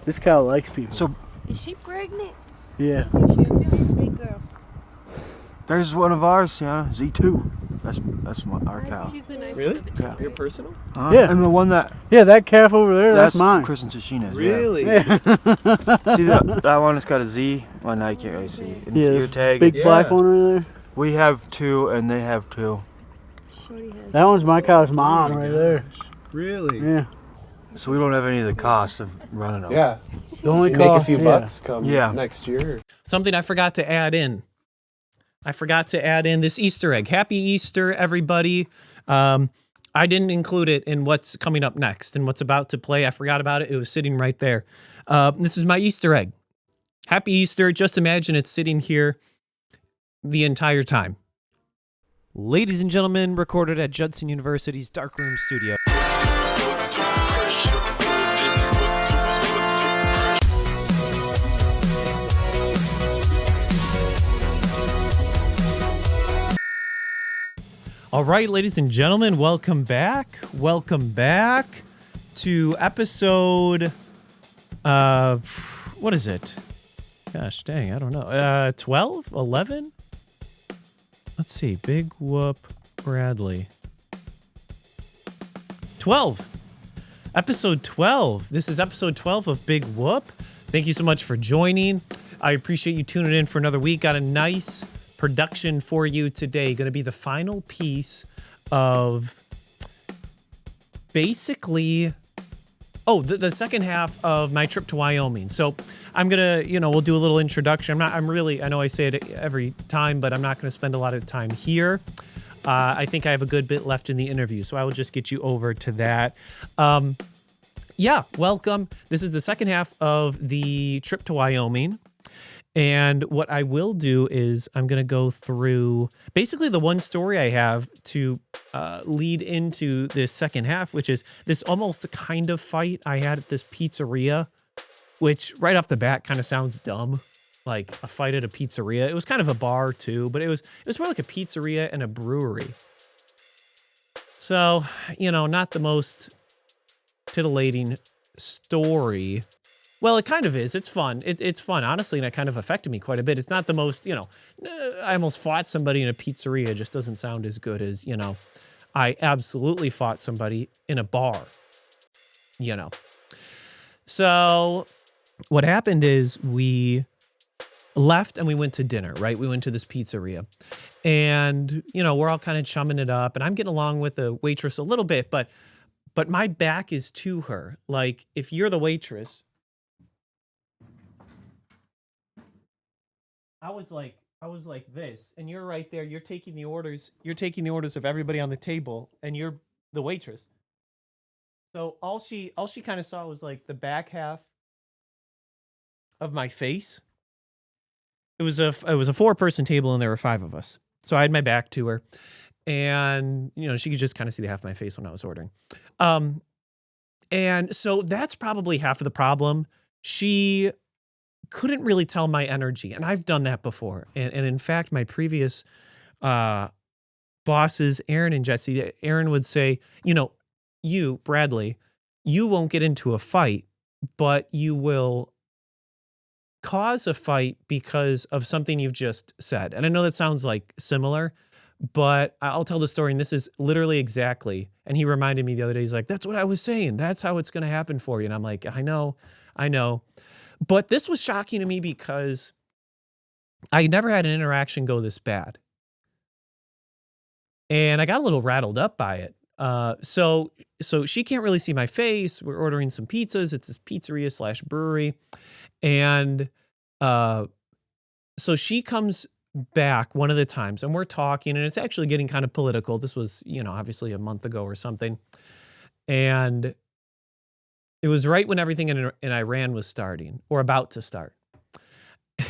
This cow likes people. So Is she pregnant? Yeah. Big girl. there's one of ours, yeah, Z2. That's our cow. She's the nice Really? one of the Yeah. Your personal? Yeah. And the one that That calf over there, that's mine. Chris and Tashina's. Really? Yeah. See that one has got a Z. Well, now you can't really see. And Yeah, your tag. big is- black one right there. We have 2, and they have 2. Shorty has. That one's my cow's mom right there. Really? Yeah. So we don't have any of the costs of running them. Yeah. The only You make a cost- few yeah. bucks come Yeah. next year. Something I forgot to add in. I forgot to add in this Easter egg. Happy Easter, everybody. I didn't include it in what's coming up next and what's about to play. I forgot about it. It was sitting right there. This is my Easter egg. Happy Easter. Just imagine it's sitting here the entire time. Ladies and gentlemen, recorded at Judson University's Darkroom Studio. All right, ladies and gentlemen, welcome back. Welcome back to episode, what is it? Gosh dang, I don't know. 12, 11? Let's see, Big Whoop Bradley. 12. Episode 12. This is episode 12 of Big Whoop. Thank you so much for joining. I appreciate you tuning in for another week. Got a nice production for you today. Going to be the final piece of basically, the second half of my trip to Wyoming. So I'm going to, we'll do a little introduction. I know I say it every time, but I'm not going to spend a lot of time here. I think I have a good bit left in the interview, so I will just get you over to that. Welcome. This is the second half of the trip to Wyoming. And what I will do is I'm going to go through basically the one story I have to lead into this second half, which is this almost kind of fight I had at this pizzeria, which right off the bat kind of sounds dumb, like a fight at a pizzeria. It was kind of a bar too, but it was more like a pizzeria and a brewery. So, not the most titillating story. Well, it kind of is. It's fun. It's fun, honestly, and it kind of affected me quite a bit. It's not the most, I almost fought somebody in a pizzeria. It just doesn't sound as good as, I absolutely fought somebody in a bar, So what happened is we left and we went to dinner, right? We went to this pizzeria and, we're all kind of chumming it up and I'm getting along with the waitress a little bit, but my back is to her. Like if you're the waitress, I was like this, and you're right there. You're taking the orders. You're taking the orders of everybody on the table, and you're the waitress. So all she kind of saw was like the back half of my face. It was a 4-person table, and there were 5 of us. So I had my back to her, and she could just kind of see the half of my face when I was ordering. And so that's probably half of the problem. She couldn't really tell my energy. And I've done that before. And in fact, my previous bosses, Aaron and Jesse, Aaron would say, you, Bradley, you won't get into a fight, but you will cause a fight because of something you've just said. And I know that sounds like similar, but I'll tell the story. And this is literally exactly. And he reminded me the other day, he's like, that's what I was saying. That's how it's going to happen for you. And I'm like, I know. But this was shocking to me because I never had an interaction go this bad. And I got a little rattled up by it. So she can't really see my face. We're ordering some pizzas. It's this pizzeria / brewery. And so she comes back one of the times and we're talking and it's actually getting kind of political. This was, obviously a month ago or something. And it was right when everything in Iran was starting or about to start.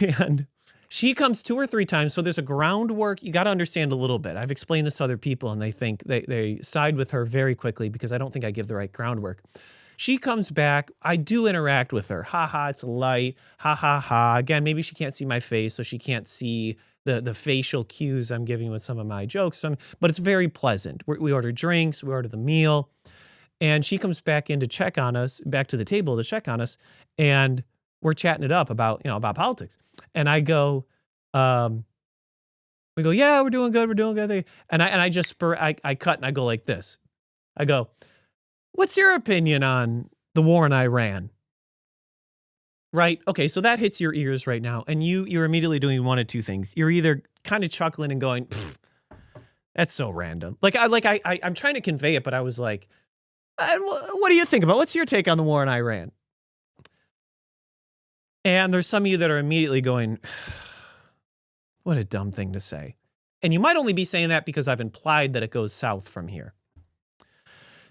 And she comes 2 or 3 times. So there's a groundwork. You got to understand a little bit. I've explained this to other people and they think they side with her very quickly because I don't think I give the right groundwork. She comes back. I do interact with her. Ha ha, it's light. Ha ha ha. Again, maybe she can't see my face, so she can't see the facial cues I'm giving with some of my jokes. But it's very pleasant. We order drinks. We order the meal. And she comes back in to check on us, back to the table to check on us, and we're chatting it up about, about politics. And I go, we go, yeah, we're doing good, And I just I cut and I go like this. I go, what's your opinion on the war in Iran? Right? Okay, so that hits your ears right now, and you're immediately doing one of two things. You're either kind of chuckling and going, that's so random. I'm trying to convey it, but I was like, what do you think about? What's your take on the war in Iran? And there's some of you that are immediately going, what a dumb thing to say. And you might only be saying that because I've implied that it goes south from here.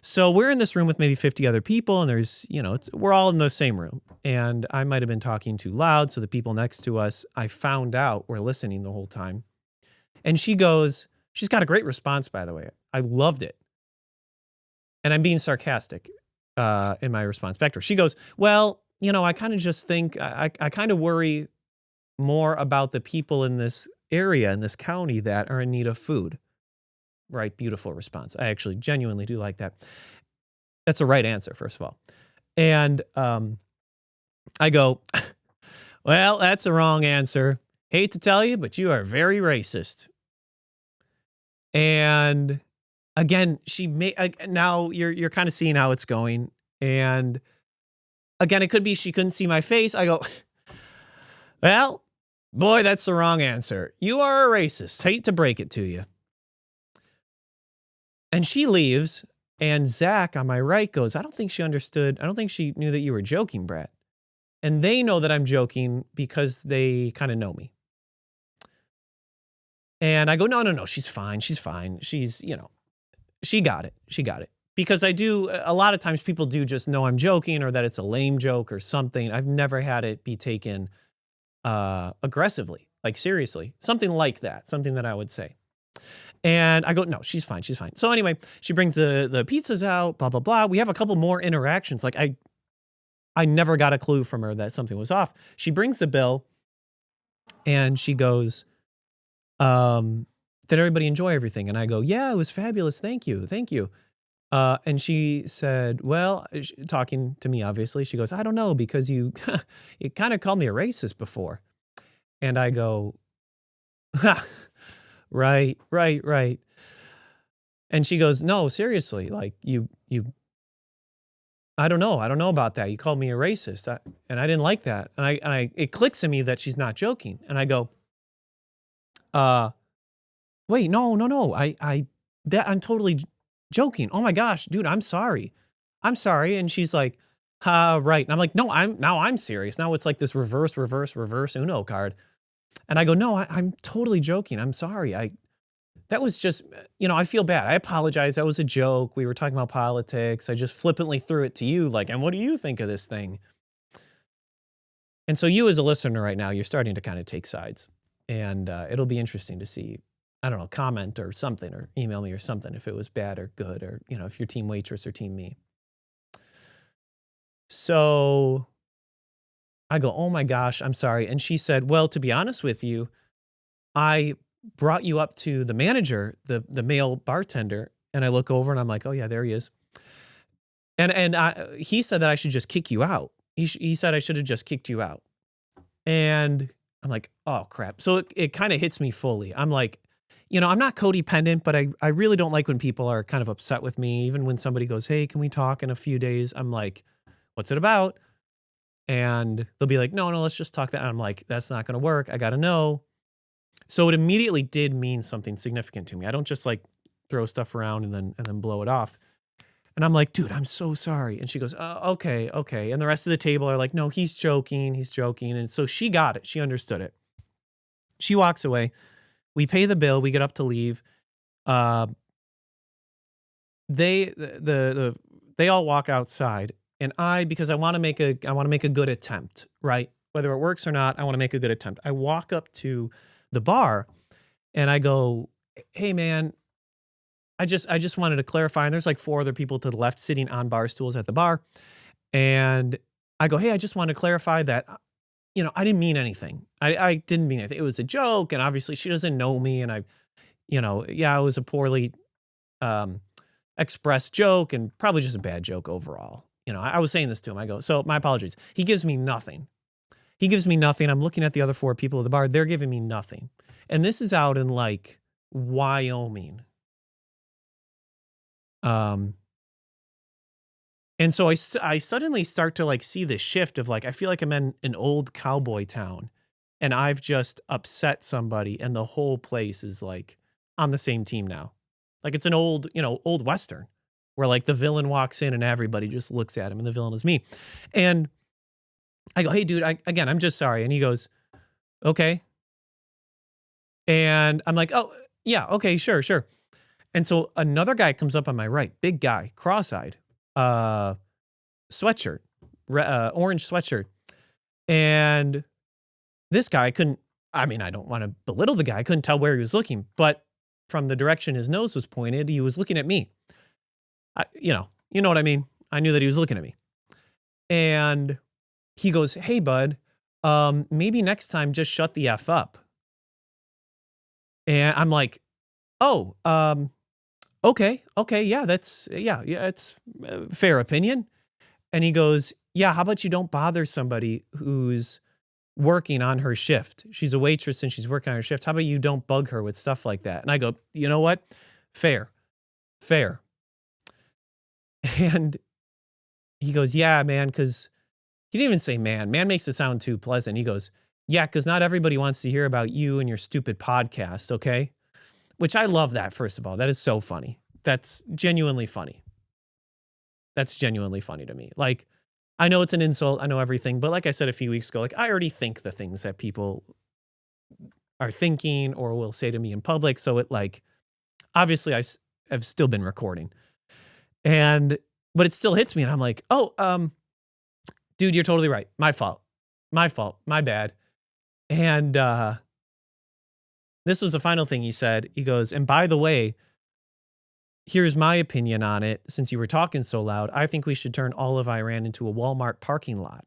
So we're in this room with maybe 50 other people, and there's, we're all in the same room. And I might have been talking too loud, so the people next to us, I found out, were listening the whole time. And she goes, she's got a great response, by the way. I loved it. And I'm being sarcastic in my response back to her. She goes, well, I kind of just think, I kind of worry more about the people in this area, in this county, that are in need of food. Right, beautiful response. I actually genuinely do like that. That's the right answer, first of all. And I go, well, that's the wrong answer. Hate to tell you, but you are very racist. And again, now you're kind of seeing how it's going. And again, it could be she couldn't see my face. I go, well, boy, that's the wrong answer. You are a racist. Hate to break it to you. And she leaves, and Zach on my right goes, I don't think she understood. I don't think she knew that you were joking, Brett. And they know that I'm joking because they kind of know me. And I go, no, she's fine. She's fine. She's, she got it. She got it. Because a lot of times people do just know I'm joking or that it's a lame joke or something. I've never had it be taken aggressively, like seriously, something like that, something that I would say. And I go, no, she's fine. She's fine. So anyway, she brings the pizzas out, blah, blah, blah. We have a couple more interactions. Like I never got a clue from her that something was off. She brings the bill and she goes, did everybody enjoy everything? And I go, yeah, it was fabulous. Thank you. Thank you. And she said, well, talking to me, obviously, she goes, I don't know, because you kind of called me a racist before. And I go, ha. Right. And she goes, no, seriously, like I don't know about that. You called me a racist, and I didn't like that. And it clicks in me that she's not joking. And I go, wait, no. I'm totally joking. Oh my gosh, dude, I'm sorry. And she's like, right. And I'm like, no, I'm serious. Now it's like this reverse Uno card. And I go, no, I'm totally joking. I'm sorry. That was just, I feel bad. I apologize. That was a joke. We were talking about politics. I just flippantly threw it to you. Like, and what do you think of this thing? And so you as a listener right now, you're starting to kind of take sides. And it'll be interesting to see, I don't know, comment or something, or email me or something if it was bad or good, or, if you're team waitress or team me. So I go, oh my gosh, I'm sorry. And she said, well, to be honest with you, I brought you up to the manager, the male bartender. And I look over and I'm like, oh yeah, there he is. And he said that I should just kick you out. He said I should have just kicked you out. And I'm like, oh crap. So it kind of hits me fully. I'm like, I'm not codependent, but I really don't like when people are kind of upset with me. Even when somebody goes, hey, can we talk in a few days? I'm like, what's it about? And they'll be like, no, let's just talk that. And I'm like, that's not going to work. I got to know. So it immediately did mean something significant to me. I don't just like throw stuff around and then blow it off. And I'm like, dude, I'm so sorry. And she goes, okay. And the rest of the table are like, no, he's joking. And so she got it. She understood it. She walks away. We pay the bill. We get up to leave. They all walk outside. And because I want to make a good attempt, right? Whether it works or not, I want to make a good attempt. I walk up to the bar and I go, hey man, I just wanted to clarify. And there's like 4 other people to the left sitting on bar stools at the bar. And I go, hey, I just wanted to clarify that, I didn't mean anything. I didn't mean anything. It was a joke. And obviously she doesn't know me. And it was a poorly express joke and probably just a bad joke overall. I was saying this to him. I go, so my apologies. He gives me nothing. I'm looking at the other 4 people at the bar. They're giving me nothing. And this is out in like Wyoming. And so I suddenly start to like see this shift of like, I feel like I'm in an old cowboy town and I've just upset somebody and the whole place is like on the same team now. Like it's an old Western where like the villain walks in and everybody just looks at him and the villain is me. And I go, hey dude, I'm just sorry. And he goes, okay. And I'm like, oh yeah, okay, sure. And so another guy comes up on my right, big guy, cross-eyed, sweatshirt, orange sweatshirt. And this guy I don't want to belittle the guy. I couldn't tell where he was looking, but from the direction his nose was pointed, he was looking at me. You know what I mean? I knew that he was looking at me. And he goes, hey, bud, maybe next time just shut the F up. And I'm like, oh, okay, yeah, it's a fair opinion. And he goes, yeah, how about you don't bother somebody who's working on her shift? She's a waitress and she's working on her shift. How about you don't bug her with stuff like that? And I go, you know what? Fair. And he goes, yeah, man, because he didn't even say man. Man makes it sound too pleasant. He goes, yeah, because not everybody wants to hear about you and your stupid podcast, okay? Which I love that, first of all. That is so funny. That's genuinely funny. That's genuinely funny to me. Like, I know it's an insult. I know everything. But like I said a few weeks ago, like I already think the things that people are thinking or will say to me in public. So it like, obviously have still been recording. But it still hits me and I'm like, oh, dude, you're totally right. My fault. My bad. And this was the final thing he said. He goes, and by the way, here's my opinion on it. Since you were talking so loud, I think we should turn all of Iran into a Walmart parking lot.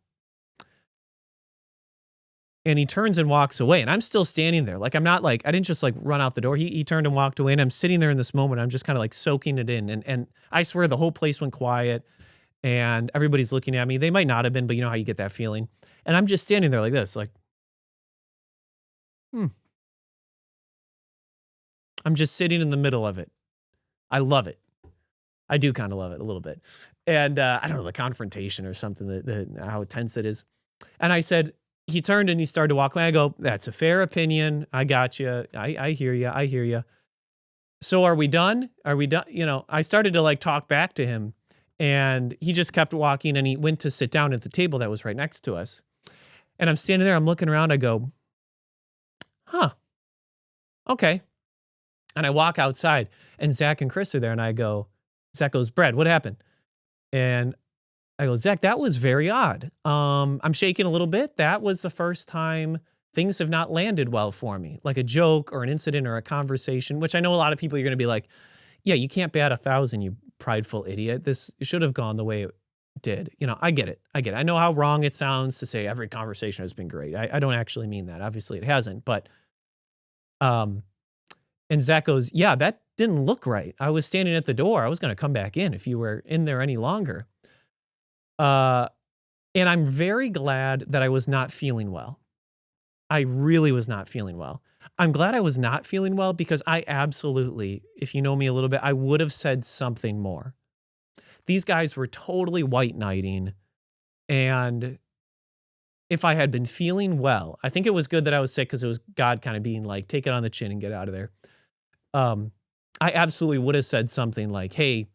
And he turns and walks away. And I'm still standing there. Like, I'm not like, I didn't just like run out the door. He turned and walked away. And I'm sitting there in this moment. I'm just kind of like soaking it in. And I swear the whole place went quiet. And everybody's looking at me. They might not have been, but you know how you get that feeling. And I'm just standing there like this, like, I'm just sitting in the middle of it. I love it. I do kind of love it a little bit. And I don't know, the confrontation or something, how tense it is. And I said, he turned and he started to walk away. I go, that's a fair opinion. I got you. I hear you. So are we done? I started to like talk back to him and he just kept walking and he went to sit down at the table that was right next to us. And I'm standing there, I'm looking around. I go, huh, okay. And I walk outside and Zack and Chris are there and I go, Zack goes, Brad, what happened? And I go, Zack, that was very odd. I'm shaking a little bit. That was the first time things have not landed well for me, like a joke or an incident or a conversation, which I know a lot of people, you're going to be like, yeah, you can't bat 1,000, you prideful idiot. This should have gone the way it did. I get it. I know how wrong it sounds to say every conversation has been great. I don't actually mean that. Obviously it hasn't, but, and Zack goes, yeah, that didn't look right. I was standing at the door. I was going to come back in if you were in there any longer. And I'm very glad that I was not feeling well. I really was not feeling well. I'm glad I was not feeling well because I absolutely, if you know me a little bit, I would have said something more. These guys were totally white knighting. And if I had been feeling well, I think it was good that I was sick because it was God kind of being like, take it on the chin and get out of there. I absolutely would have said something like, hey,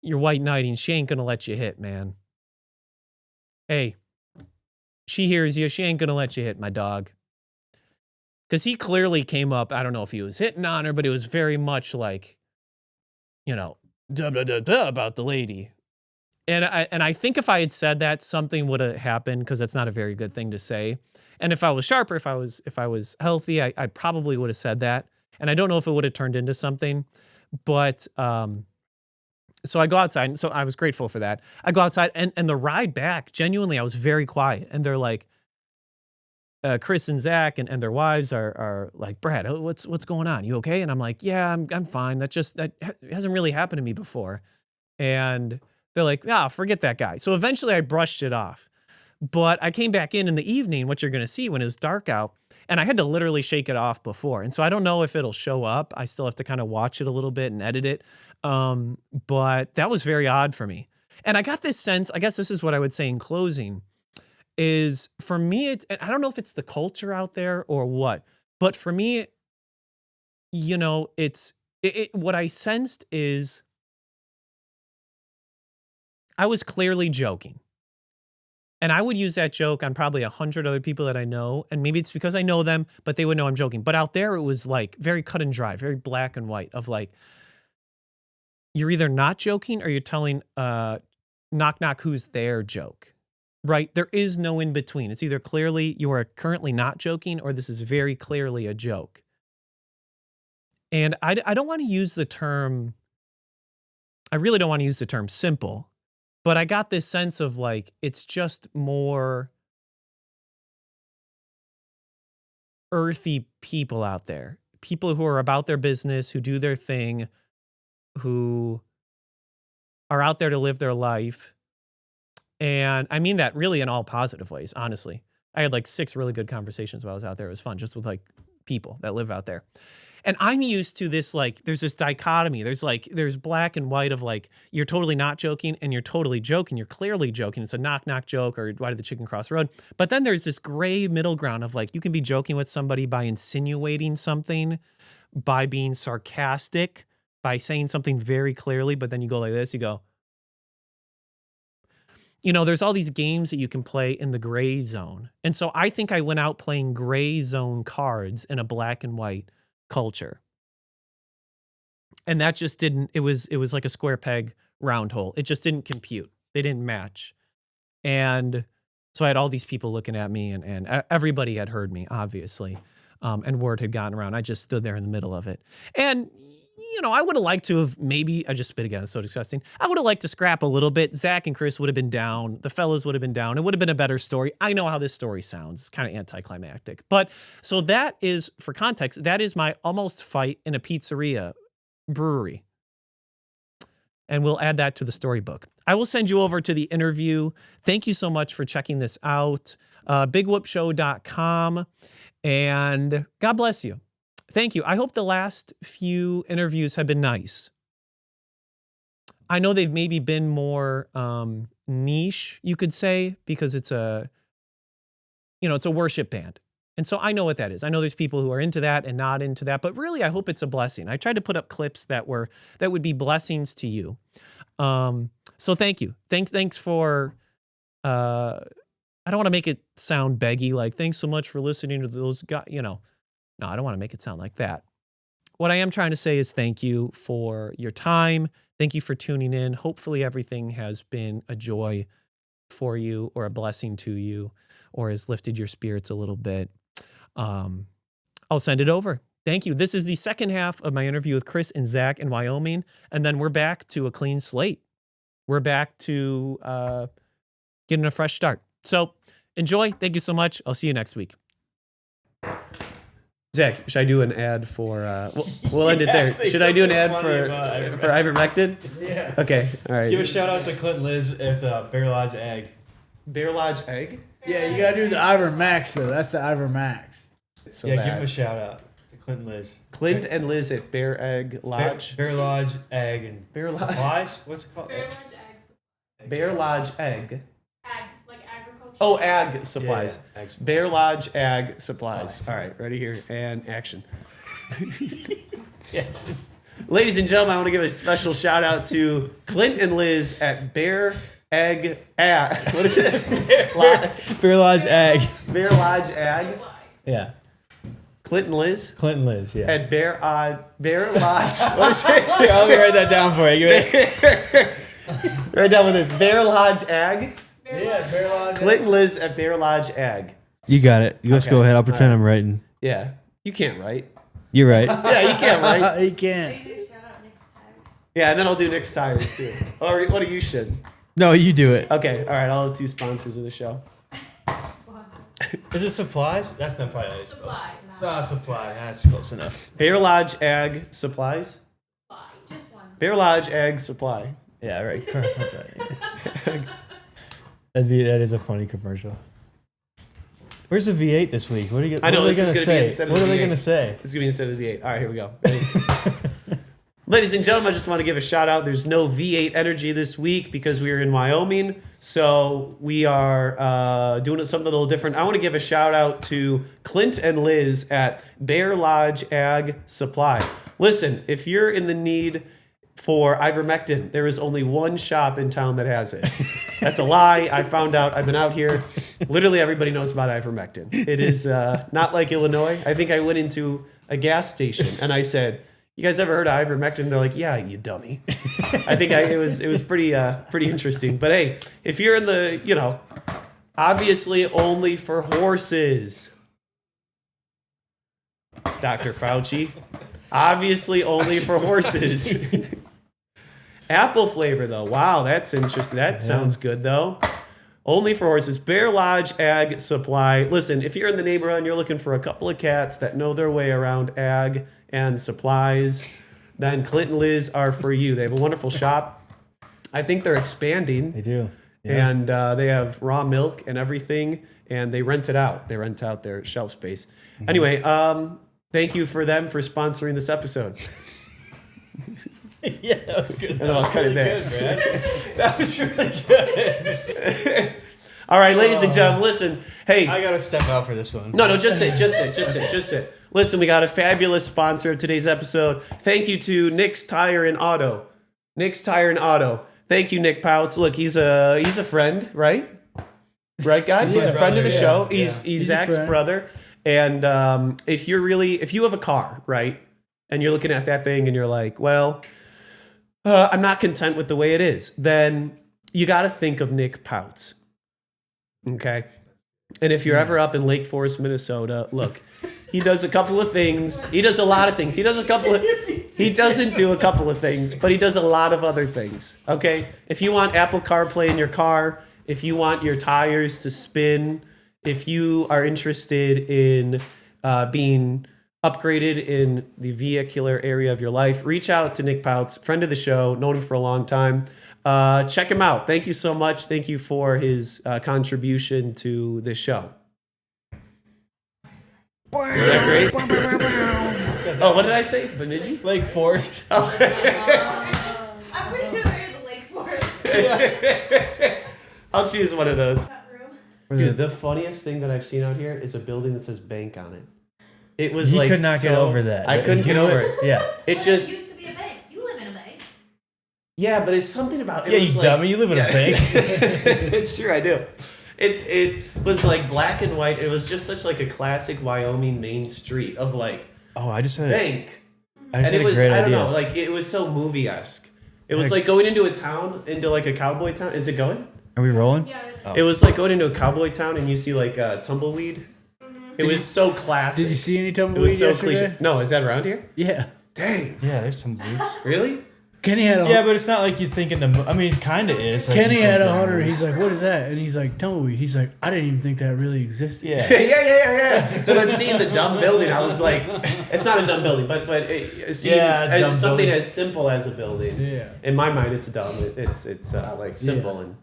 you're white knighting. She ain't going to let you hit, man. Hey, she hears you. She ain't going to let you hit, my dog. Because he clearly came up, I don't know if he was hitting on her, but it was very much like, duh, blah, blah, blah, about the lady. And I think if I had said that, something would have happened because that's not a very good thing to say. And if I was sharper, if I was healthy, I probably would have said that. And I don't know if it would have turned into something, but so I go outside, and so I was grateful for that. I go outside, and the ride back, genuinely, I was very quiet. And they're like, Chris and Zach and their wives are like, Brad, what's going on? You okay? And I'm like, yeah, I'm fine. That hasn't really happened to me before. And they're like, forget that guy. So eventually I brushed it off. But I came back in the evening, what you're going to see when it was dark out, and I had to literally shake it off before. And so I don't know if it'll show up. I still have to kind of watch it a little bit and edit it. But that was very odd for me. And I got this sense, I guess this is what I would say in closing, is for me, I don't know if it's the culture out there or what, but for me, you know, what I sensed is I was clearly joking. And I would use that joke on probably 100 other people that I know. And maybe it's because I know them, but they would know I'm joking. But out there, it was like very cut and dry, very black and white of like, you're either not joking or you're telling knock, knock, who's there joke, right? There is no in between. It's either clearly you are currently not joking or this is very clearly a joke. And I don't want to use the term, I really don't want to use the term simple. But I got this sense of like, it's just more earthy people out there. People who are about their business, who do their thing, who are out there to live their life. And I mean that really in all positive ways, honestly. I had like 6 really good conversations while I was out there. It was fun just with like people that live out there. And I'm used to this, like, there's this dichotomy. There's black and white of like, you're totally not joking and you're totally joking. You're clearly joking. It's a knock, knock joke or why did the chicken cross the road? But then there's this gray middle ground of like, you can be joking with somebody by insinuating something, by being sarcastic, by saying something very clearly, but then you go like this, you go, you know, there's all these games that you can play in the gray zone. And so I think I went out playing gray zone cards in a black and white culture. And that just didn't, it was like a square peg, round hole. It just didn't compute. They didn't match. And so I had all these people looking at me and everybody had heard me, obviously. And word had gotten around. I just stood there in the middle of it. And, you know, I would have liked to have maybe, I just spit again, it's so disgusting. I would have liked to scrap a little bit. Zach and Chris would have been down. The fellows would have been down. It would have been a better story. I know how this story sounds. It's kind of anticlimactic. But so that is, for context, that is my almost fight in a pizzeria brewery. And we'll add that to the storybook. I will send you over to the interview. Thank you so much for checking this out. BigWhoopShow.com. And God bless you. Thank you. I hope the last few interviews have been nice. I know they've maybe been more niche, you could say, because it's a worship band. And so I know what that is. I know there's people who are into that and not into that, but really I hope it's a blessing. I tried to put up clips that would be blessings to you. So thank you. Thanks for, I don't want to make it sound beggy, like thanks so much for listening to those guys, you know. No, I don't want to make it sound like that. What I am trying to say is thank you for your time. Thank you for tuning in. Hopefully everything has been a joy for you or a blessing to you or has lifted your spirits a little bit. I'll send it over. Thank you. This is the second half of my interview with Chris and Zach in Wyoming. And then we're back to a clean slate. We're back to getting a fresh start. So enjoy. Thank you so much. I'll see you next week. Zach, should I do an ad for, we'll end it there. Should I do an ad for ivermectin? Yeah. Okay, all right. Give a shout out to Clint and Liz at Bear Lodge Egg. Bear Lodge Egg? Yeah, you gotta do the Ivermax though. That's the Ivermax. So yeah, give them a shout out to Clint and Liz. Clint and Liz at Bear Egg Lodge? Bear Lodge Egg and Bear Lodge. Supplies? What's it called? Bear Lodge Eggs. Bear Lodge Egg. Ag, like agriculture. Oh, ag supplies. Yeah, ag supplies. Bear Lodge Ag supplies. All right, ready here and action. Yes. Ladies and gentlemen, I want to give a special shout out to Clint and Liz at Bear Egg. What is it? Bear Lodge Egg. Bear Lodge Ag. Yeah. Clint and Liz Clint and Liz, yeah. at Bear Lodge. What is it? Yeah, let me write that down for you. Right down with this. Bear Lodge Ag. Yeah, Bear Lodge. Clint and Liz at Bear Lodge Ag. You got it. You just Okay. go ahead. I'll pretend I'm writing. Yeah. You can't write. You're right. Yeah, you can't write. He can't. You just shout out Nick's tires. Yeah, and then I'll do Nick's Tires too. Or what do you should? No, you do it. Okay, all right. I'll do sponsors of the show. Sponsor. Is it supplies? That's not probably ice. Supply. Supply. That's close enough. Bear Lodge Ag Supplies. Supply. Just one. Bear Lodge Ag Supply. Yeah, right. That is a funny commercial. Where's the V8 this week? What are you? I know, what are this they is gonna gonna be say? instead of What the are they V8. gonna say? It's going to be instead of the 8. All right, here we go. Ladies and gentlemen, I just want to give a shout out. There's no V8 energy this week because we are in Wyoming. So we are doing something a little different. I want to give a shout out to Clint and Liz at Bear Lodge Ag Supply. Listen, if you're in the need for ivermectin, there is only one shop in town that has it. That's a lie. I found out. I've been out here. Literally everybody knows about ivermectin. It is not like Illinois. I think I went into a gas station and I said, "You guys ever heard of ivermectin?" They're like, "Yeah, you dummy." I think it was pretty interesting. But hey, if you're in the, obviously only for horses, Dr. Fauci, obviously only for horses. Apple flavor though, wow, that's interesting. That sounds good though. Only for horses. Bear Lodge Ag Supply. Listen, if you're in the neighborhood and you're looking for a couple of cats that know their way around ag and supplies, then Clint and Liz are for you. They have a wonderful shop. I think they're expanding. They do. Yeah. And they have raw milk and everything, and they rent it out. They rent out their shelf space. Mm-hmm. Anyway, thank you for them for sponsoring this episode. Yeah, that was good. I know, I'll cut it there. Good, man. That was really good. All right, ladies and gentlemen, listen. Hey, I gotta step out for this one. No, just sit. Listen, we got a fabulous sponsor of today's episode. Thank you to Nick's Tire and Auto. Nick's Tire and Auto. Thank you, Nick Pouts. Look, he's a friend, right? Right, guys? He's a friend of the show. He's Zach's brother. And if you have a car, right, and you're looking at that thing and you're like, well, I'm not content with the way it is, then you got to think of Nick Pouts. Okay? And if you're ever up in Lake Forest, Minnesota, look, he does a couple of things. He does a lot of things. He doesn't do a couple of things, but he does a lot of other things. Okay? If you want Apple CarPlay in your car, if you want your tires to spin, if you are interested in being upgraded in the vehicular area of your life, reach out to Nick Pouts, friend of the show, known him for a long time. Check him out. Thank you so much. Thank you for his contribution to this show. Is that great? Oh, what did I say? Bemidji? Lake Forest. I'm pretty sure there is a Lake Forest. I'll choose one of those. That room. Dude, the funniest thing that I've seen out here is a building that says bank on it. It was He like could not get over that. I couldn't get over it. Yeah. It Well, just it used to be a bank. You live in a bank. yeah, but it's something about it. Yeah, was you like, dummy. You live in a bank. It's true, I do. It was like black and white. It was just such like a classic Wyoming main street of like Oh, I just had bank. I just And had it a was great I don't idea. know, like it was so movie-esque. It was Like- like going into a town, into like a cowboy town. Is it going? Are we rolling? Yeah. Oh. It was like going into a cowboy town and you see like tumbleweed. It was so classic. Did you see any It tumbleweed was so yesterday? cliche. No, is that around here? Yeah. Dang. Yeah, there's some boots. Really? Kenny had a Yeah, but it's not like you think in the. I mean, it kind of is. Like Kenny you had think a in the hunter. movies. He's like, "What is that?" And he's like, "Tumbleweed." He's like, "I didn't even think that really existed." Yeah. yeah. So then seeing the dumb building, I was like, it's not a dumb building, but seeing Yeah, dumb something building. as simple as a building. Yeah. In my mind, it's dumb. It's like simple, and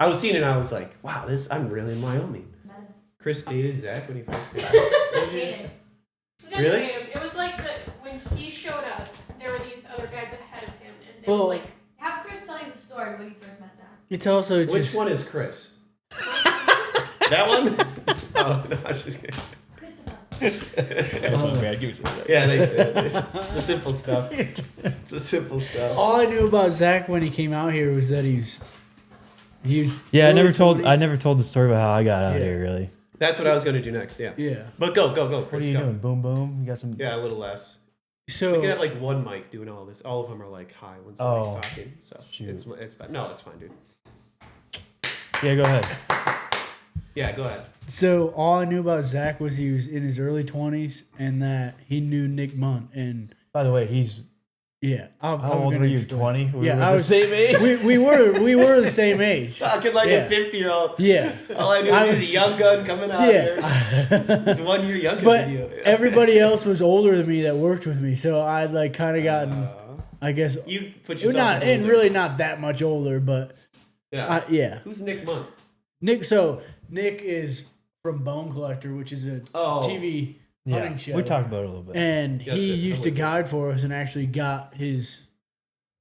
I was seeing it. And I was like, wow, I'm really in Wyoming. Chris dated Zach when he first came. Hated. We didn't Really? hate him. It was like when he showed up, there were these other guys ahead of him, and they Well- were like, have Chris tell you the story when you first met Zach. It's also Which just one is Chris? That one? Oh no, I was just kidding. Christopher. That's one Brad. Give me some of that. Yeah, thanks. It's the simple stuff. It's the simple stuff. all I knew about Zach when he came out here was that he was. Yeah, I never early told. 20s. I never told the story about how I got out Yeah. here. Really. That's what I was going to do next. Yeah. Yeah. But go, Chris. What are you go. doing? Boom, boom. You got some. Yeah, a little less. So We can have like one mic doing all this. All of them are like high when somebody's Oh, talking. So shoot. it's bad. No, it's fine, dude. Yeah, go ahead. Yeah, go ahead. So all I knew about Zach was he was in his early 20s and that he knew Nick Munn. And By the way, he's Yeah. How old were you? 20? We Yeah, were I the was same age. We were the same age. Talking like Yeah. a 50-year-old. Yeah. All I knew I was was- a young gun coming out here. Yeah. He's 1 year younger But than you. everybody else was older than me that worked with me, so I'd like kind of gotten, I guess, You put it was yourself not as and older. really not that much older, but Yeah. yeah. Who's Nick Monk? Nick. So Nick is from Bone Collector, which is a TV hunting show. We talked about it a little bit. And Yes, he I'm used to with you. guide for us and actually got his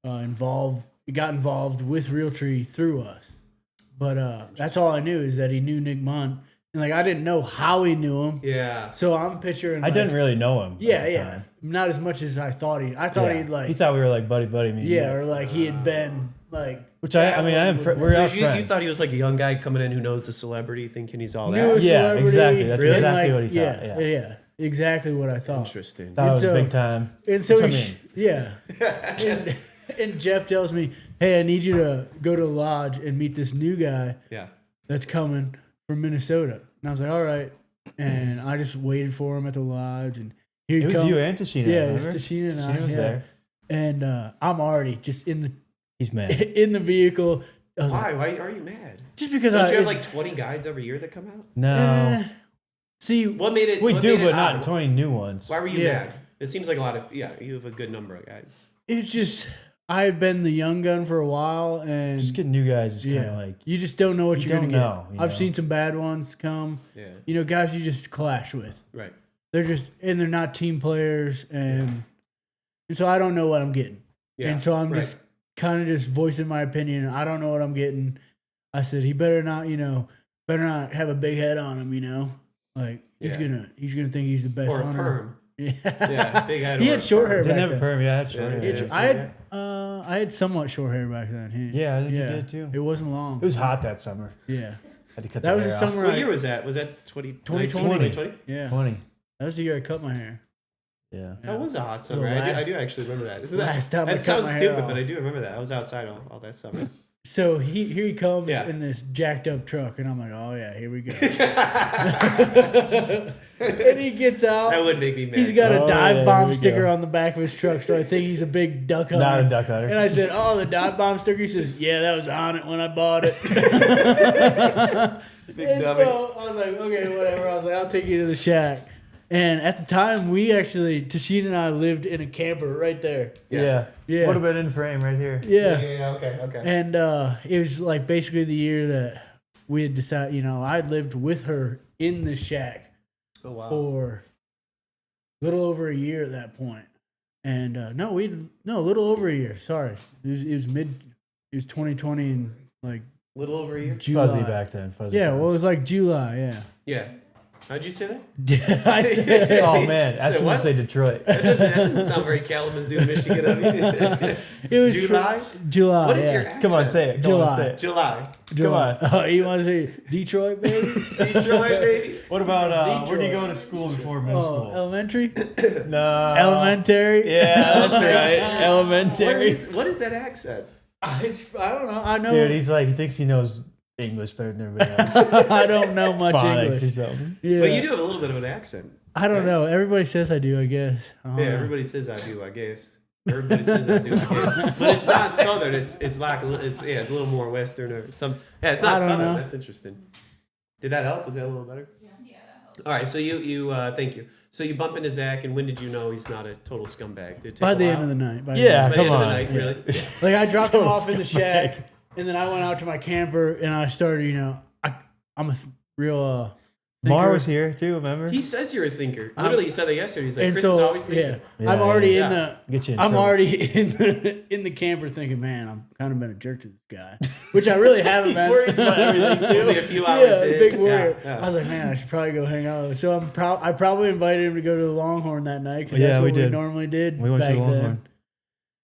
involved with Realtree through us. But that's all I knew is that he knew Nick Munn. And like I didn't know how he knew him. Yeah. So I'm picturing I didn't really know him. Yeah, at the yeah. time. Not as much as I thought I thought Yeah. he'd like He thought we were like buddy, me. and yeah, Nick. or like he had been like Which I mean, I am. traveling We're with our So you friends. thought he was like a young guy coming in who knows the celebrity, thinking he's all knew that? a Yeah, celebrity, exactly. That's and, exactly like, what he thought. Yeah, exactly what I thought. Interesting. Thought it was so- big time. And so That's he, what I mean. yeah. And Jeff tells me, "Hey, I need you to go to the lodge and meet this new guy Yeah. that's coming from Minnesota." And I was like, "All right." And I just waited for him at the lodge, and here he It was comes. you and Tashina. Yeah, remember? it's Tashina and I. Tashina was yeah. there. And I'm already just in He's mad. the vehicle. I was like, Why are you mad? just because Don't I you have like 20 guides every year that come out? No, eh. See, What made it? we what do, made it but not odd? 20 new ones. Why were you Yeah. mad? It seems like a lot of you have a good number of guys. it's just I had been the young gun for a while, and Just getting new guys is kind yeah, of like you just don't know what you you're gonna don't get. know, you I've know. seen some bad ones come. Yeah. You know, guys you just clash with. Right. They're just and they're not team players, and so I don't know what I'm getting. Yeah. And so I'm right. just kind of just voicing my opinion. I don't know what I'm getting. I said he better not, better not have a big head on him, like he's Yeah. gonna think he's the best or a hunter. perm. Yeah, Yeah, big head. He or had a short perm. hair. didn't back have a then. perm. Yeah, I had short Yeah, hair. yeah. I had somewhat short hair back then. Yeah, I think you did too. It wasn't long. It was hot that summer. Yeah, Had to cut that the was the hair summer. What year was that? Was that 2020? 2020. Yeah, off. 20. that was the year I cut my hair. Yeah. That was a hot So summer. I last- do actually remember that. Isn't last time I that cut sounds my hair stupid, off. but I do remember that. I was outside all that summer. So here he comes Yeah. in this jacked up truck, and I'm like, oh yeah, here we go. And he gets out. That would make me mad. He's got a Oh, dive yeah, here bomb we sticker go. on the back of his truck, so I think he's a big duck hunter. Not a duck hunter. And I said, "Oh, the dive bomb sticker." He says, "Yeah, that was on it when I bought it." Big And dummy. so I was like, "Okay, whatever." I was like, "I'll take you to the shack." And at the time, Tashina and I lived in a camper right there. Yeah. Yeah. Would have been in frame right here. Yeah. Yeah, okay. And it was like basically the year that we had decided, I'd lived with her in the shack Oh, wow. for a little over a year at that point. And a little over a year. Sorry. It was 2020 and like Little over a year? July. Fuzzy back then. Fuzzy. Yeah, times. well, it was like July, yeah. Yeah. How'd you say that? I said, Oh man, ask Say him what? to say Detroit. That doesn't sound very Kalamazoo, Michigan of you. it was July? July. What is yeah. your accent? Come on, say it. Come July. on, say it. July. July. Come on. Oh, you want to say Detroit, baby? Detroit, baby. What about where do you Detroit. go to school before middle Oh, school? elementary? No. Elementary? Yeah, that's right. Elementary. What is that accent? I don't know. I know. Dude, he thinks he knows English better than everybody else. I don't know much Phonics or English. something. Yeah. But you do have a little bit of an accent. I don't right? know. Everybody says I do, I guess. I don't Yeah, know. everybody says I do, I guess. Everybody says I do, I guess. But it's not southern. It's like it's a little more western or some. Yeah, it's not I don't southern. know. That's interesting. Did that help? Was that a little better? Yeah, that helps. All right. So you thank you. So you bump into Zach, and when did you know he's not a total scumbag? Did it take By a the while? end of the night. Yeah. By the end Come of the on. night, really? Yeah. Like I dropped him Total off in the scumbag. shack, and then I went out to my camper, and I started, I'm a real Mar thinker. was here too, remember? He says you're a thinker. Literally, he said that yesterday. He's like, And Chris so, is always thinking. Yeah, I'm already yeah. in the. Get you in I'm trouble. already in the camper thinking, man, I'm kind of been a jerk to this guy, which I really haven't been. worries about everything too. Only a few hours Yeah, in. big word. Yeah, I was like, man, I should probably go hang out. So I probably invited him to go to the Longhorn that night because Yeah, that's we what we did. normally did. We went to back the Longhorn.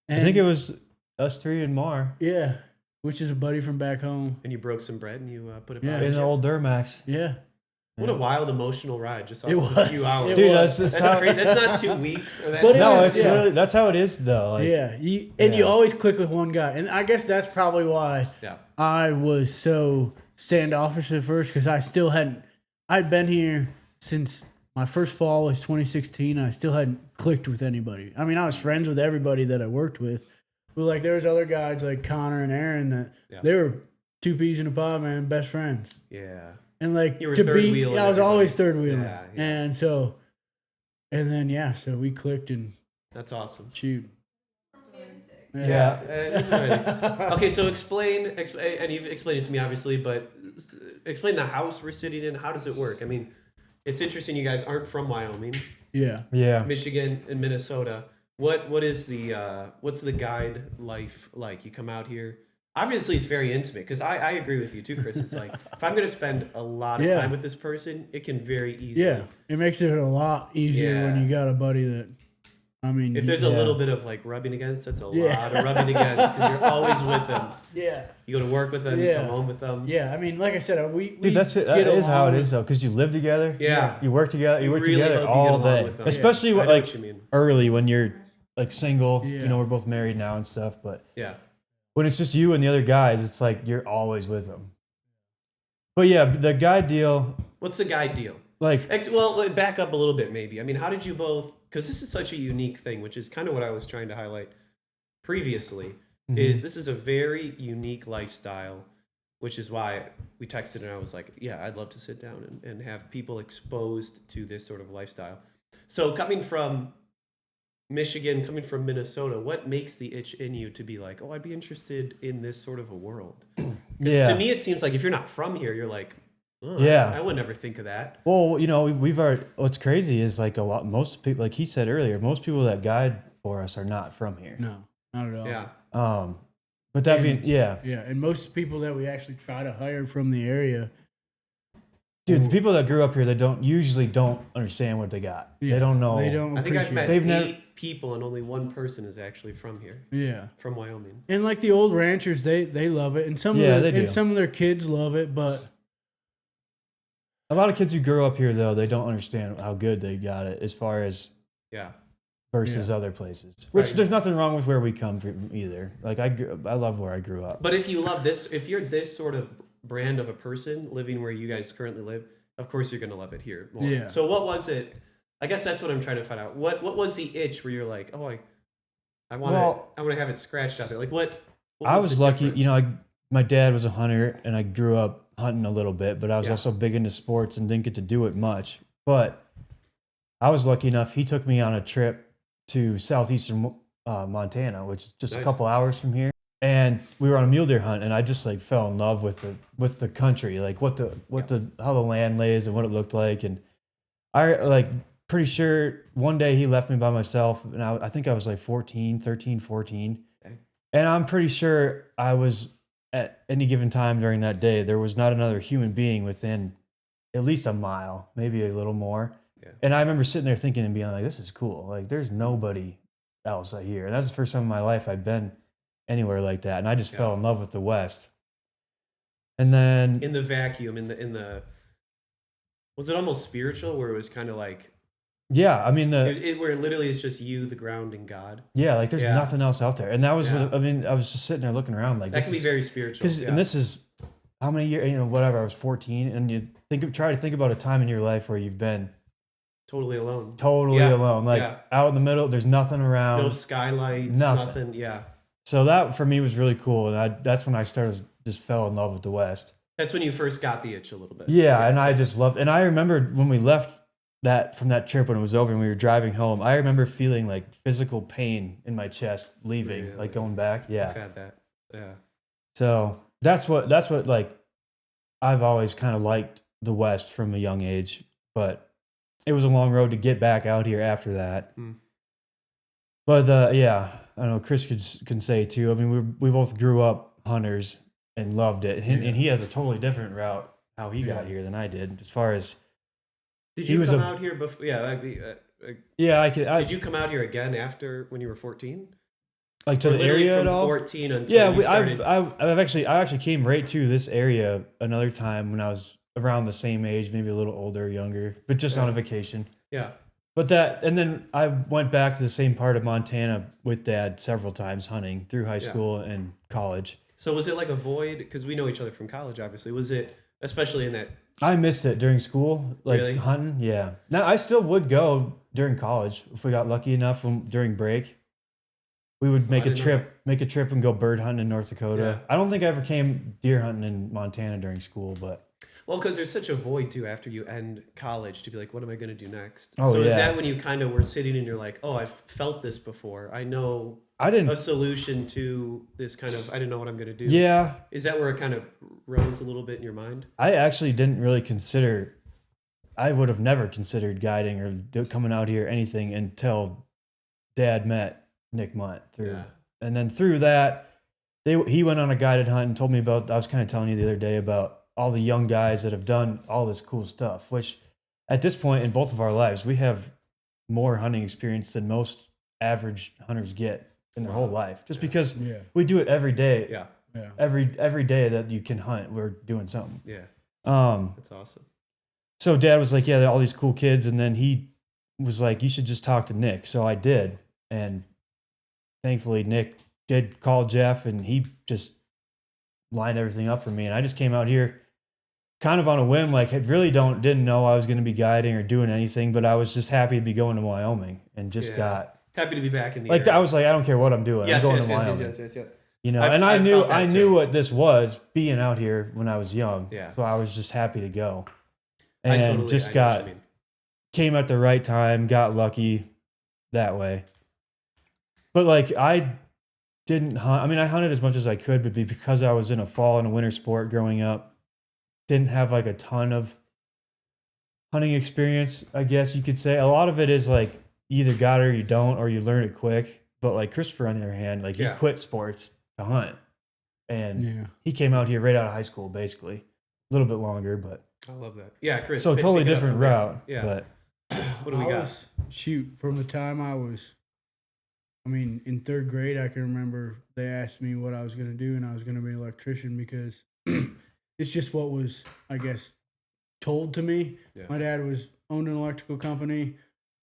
Then. I think it was us three and Mar Yeah, which is a buddy from back home. And you broke some bread and you put it Yeah. behind in you. the old Duramax. Yeah, What a wild emotional ride just off It of a few was. hours. It Dude, was. that's That's how. great. That's not 2 weeks. Or that, But it No, was- it's yeah. really that's how it is though. Like, yeah. You Yeah. always click with one guy, and I guess that's probably why yeah. I was so standoffish at first because I still hadn't. I'd been here since my first fall was 2016. And I still hadn't clicked with anybody. I mean, I was friends with everybody that I worked with, but like there was other guys like Connor and Aaron that they were two peas in a pod, man, best friends. Yeah. And like You were to third be, wheeling I was everybody. always third wheeling, Yeah, yeah. and so, and then so we clicked and That's awesome. shoot. Yeah. That's alright. Okay, so explain, and you've explained it to me obviously, but explain the house we're sitting in. How does it work? I mean, it's interesting. You guys aren't from Wyoming, Yeah. Yeah. Michigan, and Minnesota. What is the what's the guide life like? You come out here. Obviously, it's very intimate because I agree with you too, Chris. It's like if I'm going to spend a lot of Yeah. time with this person, it can very easily. Yeah. It makes it a lot easier when Yeah. you got a buddy that, I mean, If there's a little bit of like rubbing against, that's a lot of rubbing against because you're always with them. yeah. You go to work with them, you Yeah. come home with them. Yeah. I mean, like I said, we Dude, that's it. That get is how it along is though, because you live together. Yeah. You work together. You work Really together hope you get all along day, with them. especially I know like what you mean. early when you're like single. Yeah. You know, we're both married now and stuff, but Yeah. when it's just you and the other guys, it's like you're always with them. But yeah, the guy deal, What's the guide deal? like, Well, back up a little bit, maybe. I mean, how did you both? Because this is such a unique thing, which is kind of what I was trying to highlight previously. Is this is a very unique lifestyle, which is why we texted and I was like, yeah, I'd love to sit down and have people exposed to this sort of lifestyle. So coming from Michigan, coming from Minnesota, what makes the itch in you to be like, oh, I'd be interested in this sort of a world? 'Cause yeah. To me, it seems like if you're not from here, you're like, oh, Yeah. I would never think of that. Well, you know, we've already. What's crazy is like most people, like he said earlier, most people that guide for us are not from here. No, not at all. Yeah. But that And- being, yeah, Yeah. And most people that we actually try to hire from the area, dude, the people that grew up here, they usually don't understand what they got. yeah, They don't know. They don't I think I've met appreciate They've 8 people and only one person is actually from here, it. Yeah. from Wyoming. And like the old ranchers, they love it, and some Yeah, of they the, and do. some of their kids love it, but A lot of kids who grow up here, though, they don't understand how good they got it as far as Yeah. versus other places. Which Right. there's nothing wrong with where we come from either. Like I love where I grew up. But if you love this, if you're this sort of brand of a person living where you guys currently live, of course you're going to love it here more. Yeah. So what was it? I guess that's what I'm trying to find out. What was the itch where you're like, oh, I want to have it scratched out there. Like what I was the lucky, difference? you know, my dad was a hunter and I grew up hunting a little bit, but I was Yeah. also big into sports and didn't get to do it much. But I was lucky enough, he took me on a trip to southeastern Montana, which is just Nice. a couple hours from here. And we were on a mule deer hunt and I just like fell in love with the country, like how the land lays and what it looked like. And I like pretty sure one day he left me by myself and I think I was like 13, 14. Okay. And I'm pretty sure I was at any given time during that day, there was not another human being within at least a mile, maybe a little more. Yeah. And I remember sitting there thinking and being like, this is cool. Like there's nobody else out here. And that's the first time in my life I'd been anywhere like that. And I just fell in love with the West. And then in the vacuum, in the was it almost spiritual where it was kind of like yeah, I mean where literally it's just you, the ground, and God. yeah, like there's Yeah. nothing else out there. And that was Yeah. what, I mean, I was just sitting there looking around like That this can be is- very spiritual. Because and this is how many years, you know, whatever. I was 14, and you try to think about a time in your life where you've been totally alone. totally Yeah, alone, like yeah. out in the middle. There's nothing around. No skylights, Nothing. nothing. Yeah. So that for me was really cool, and that's when I started just fell in love with the West. That's when you first got the itch a little bit. Yeah, and I just loved. And I remembered when we left from that trip when it was over and we were driving home. I remember feeling like physical pain in my chest leaving, Really? like going back. Yeah. I've had that. Yeah. So that's what like I've always kind of liked the West from a young age, but it was a long road to get back out here after that. Hmm. But yeah, I know Chris can say too. I mean, we both grew up hunters and loved it, and he has a totally different route how he got here than I did. As far as Did He you was come a- out here before? Yeah. yeah, Did you come out here again after when you were 14? like to Or the literally area from at all. 14 until Yeah, you started. I actually came right to this area another time when I was around the same age, maybe a little older, younger, but just on a vacation. Yeah. But and then I went back to the same part of Montana with Dad several times hunting through high school and college. So was it like a void? Because we know each other from college, obviously. Was it, especially in that I missed it during school, like Really? hunting. Yeah. Now I still would go during college if we got lucky enough during break. We would make I a didn't know trip and go bird hunting in North Dakota. Yeah. I don't think I ever came deer hunting in Montana during school, but Well, because there's such a void too after you end college to be like, what am I going to do next? Oh, so is yeah. that when you kind of were sitting and you're like, oh, I've felt this before. I know I didn't. a solution to this kind of, I didn't know what I'm going to do. Yeah, Is that where it kind of rose a little bit in your mind? I actually didn't really consider. I would have never considered guiding or coming out here anything until Dad met Nick Munt through, and then through that, he went on a guided hunt and told me about. I was kind of telling you the other day about all the young guys that have done all this cool stuff. Which, at this point in both of our lives, we have more hunting experience than most average hunters get in their whole life, just because we do it every day. Yeah. Yeah. Every day that you can hunt, we're doing something. Yeah. That's awesome. So Dad was like, yeah, all these cool kids. And then he was like, you should just talk to Nick. So I did. And thankfully Nick did call Jeff and he just lined everything up for me. And I just came out here kind of on a whim. Like I really didn't know I was going to be guiding or doing anything, but I was just happy to be going to Wyoming and just got happy to be back in the like, area. I was like, I don't care what I'm doing. Yes, I'm going yes, to yes, Wyoming. yes. You know, I've- and I've felt that I too. knew what this was being out here when I was young. Yeah. So I was just happy to go. I And totally- I know just what you mean. came at the right time, got lucky that way. But like I didn't hunt. I mean, I hunted as much as I could, but because I was in a fall and a winter sport growing up, didn't have like a ton of hunting experience, I guess you could say. A lot of it is like you either got it or you don't, or you learn it quick. But like Christopher, on the other hand, like he quit sports to hunt. And he came out here right out of high school, basically. A little bit longer, but I love that. Yeah, Chris. so totally pick it up different from there. route. Yeah. But What do we got? From the time in third grade, I can remember they asked me what I was going to do, and I was going to be an electrician because it's just what was, I guess, told to me. Yeah. My dad owned an electrical company,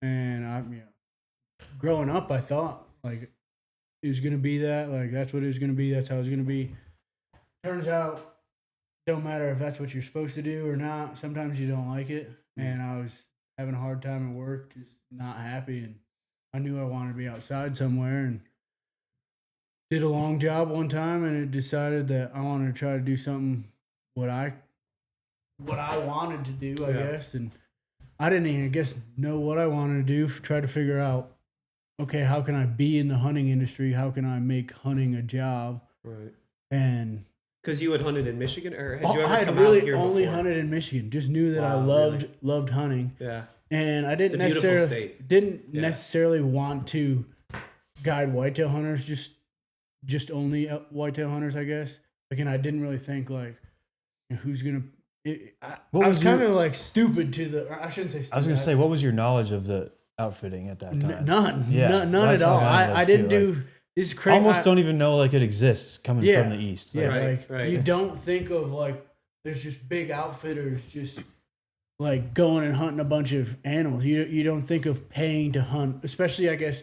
and growing up, I thought like it was going to be that, like that's what it was going to be. That's how it was going to be. Turns out, don't matter if that's what you're supposed to do or not. Sometimes you don't like it, and I was having a hard time at work, just not happy, and I knew I wanted to be outside somewhere, and did a long job one time, and it decided that I wanted to try to do something what I wanted to do, I guess, and I didn't even, I guess, know what I wanted to do. Tried to figure out, okay, how can I be in the hunting industry? How can I make hunting a job? Right. And because you had hunted in Michigan, or had you ever I had come really out here only before? hunted in Michigan. Just knew that I Wow, loved hunting. Yeah. And I It's didn't a beautiful necessarily state. necessarily want to guide whitetail hunters, just only whitetail hunters, I guess. Like, and I didn't really think like who's gonna. I was kind of like stupid to the. I shouldn't say stupid. I was gonna say, what was your knowledge of the outfitting at that time? None. Yeah, None that's at all. how mine was I didn't too, do. It's crazy. Almost don't even know like it exists coming from the east. Yeah, Like, like you don't think of like there's just big outfitters just like going and hunting a bunch of animals. You don't think of paying to hunt, especially I guess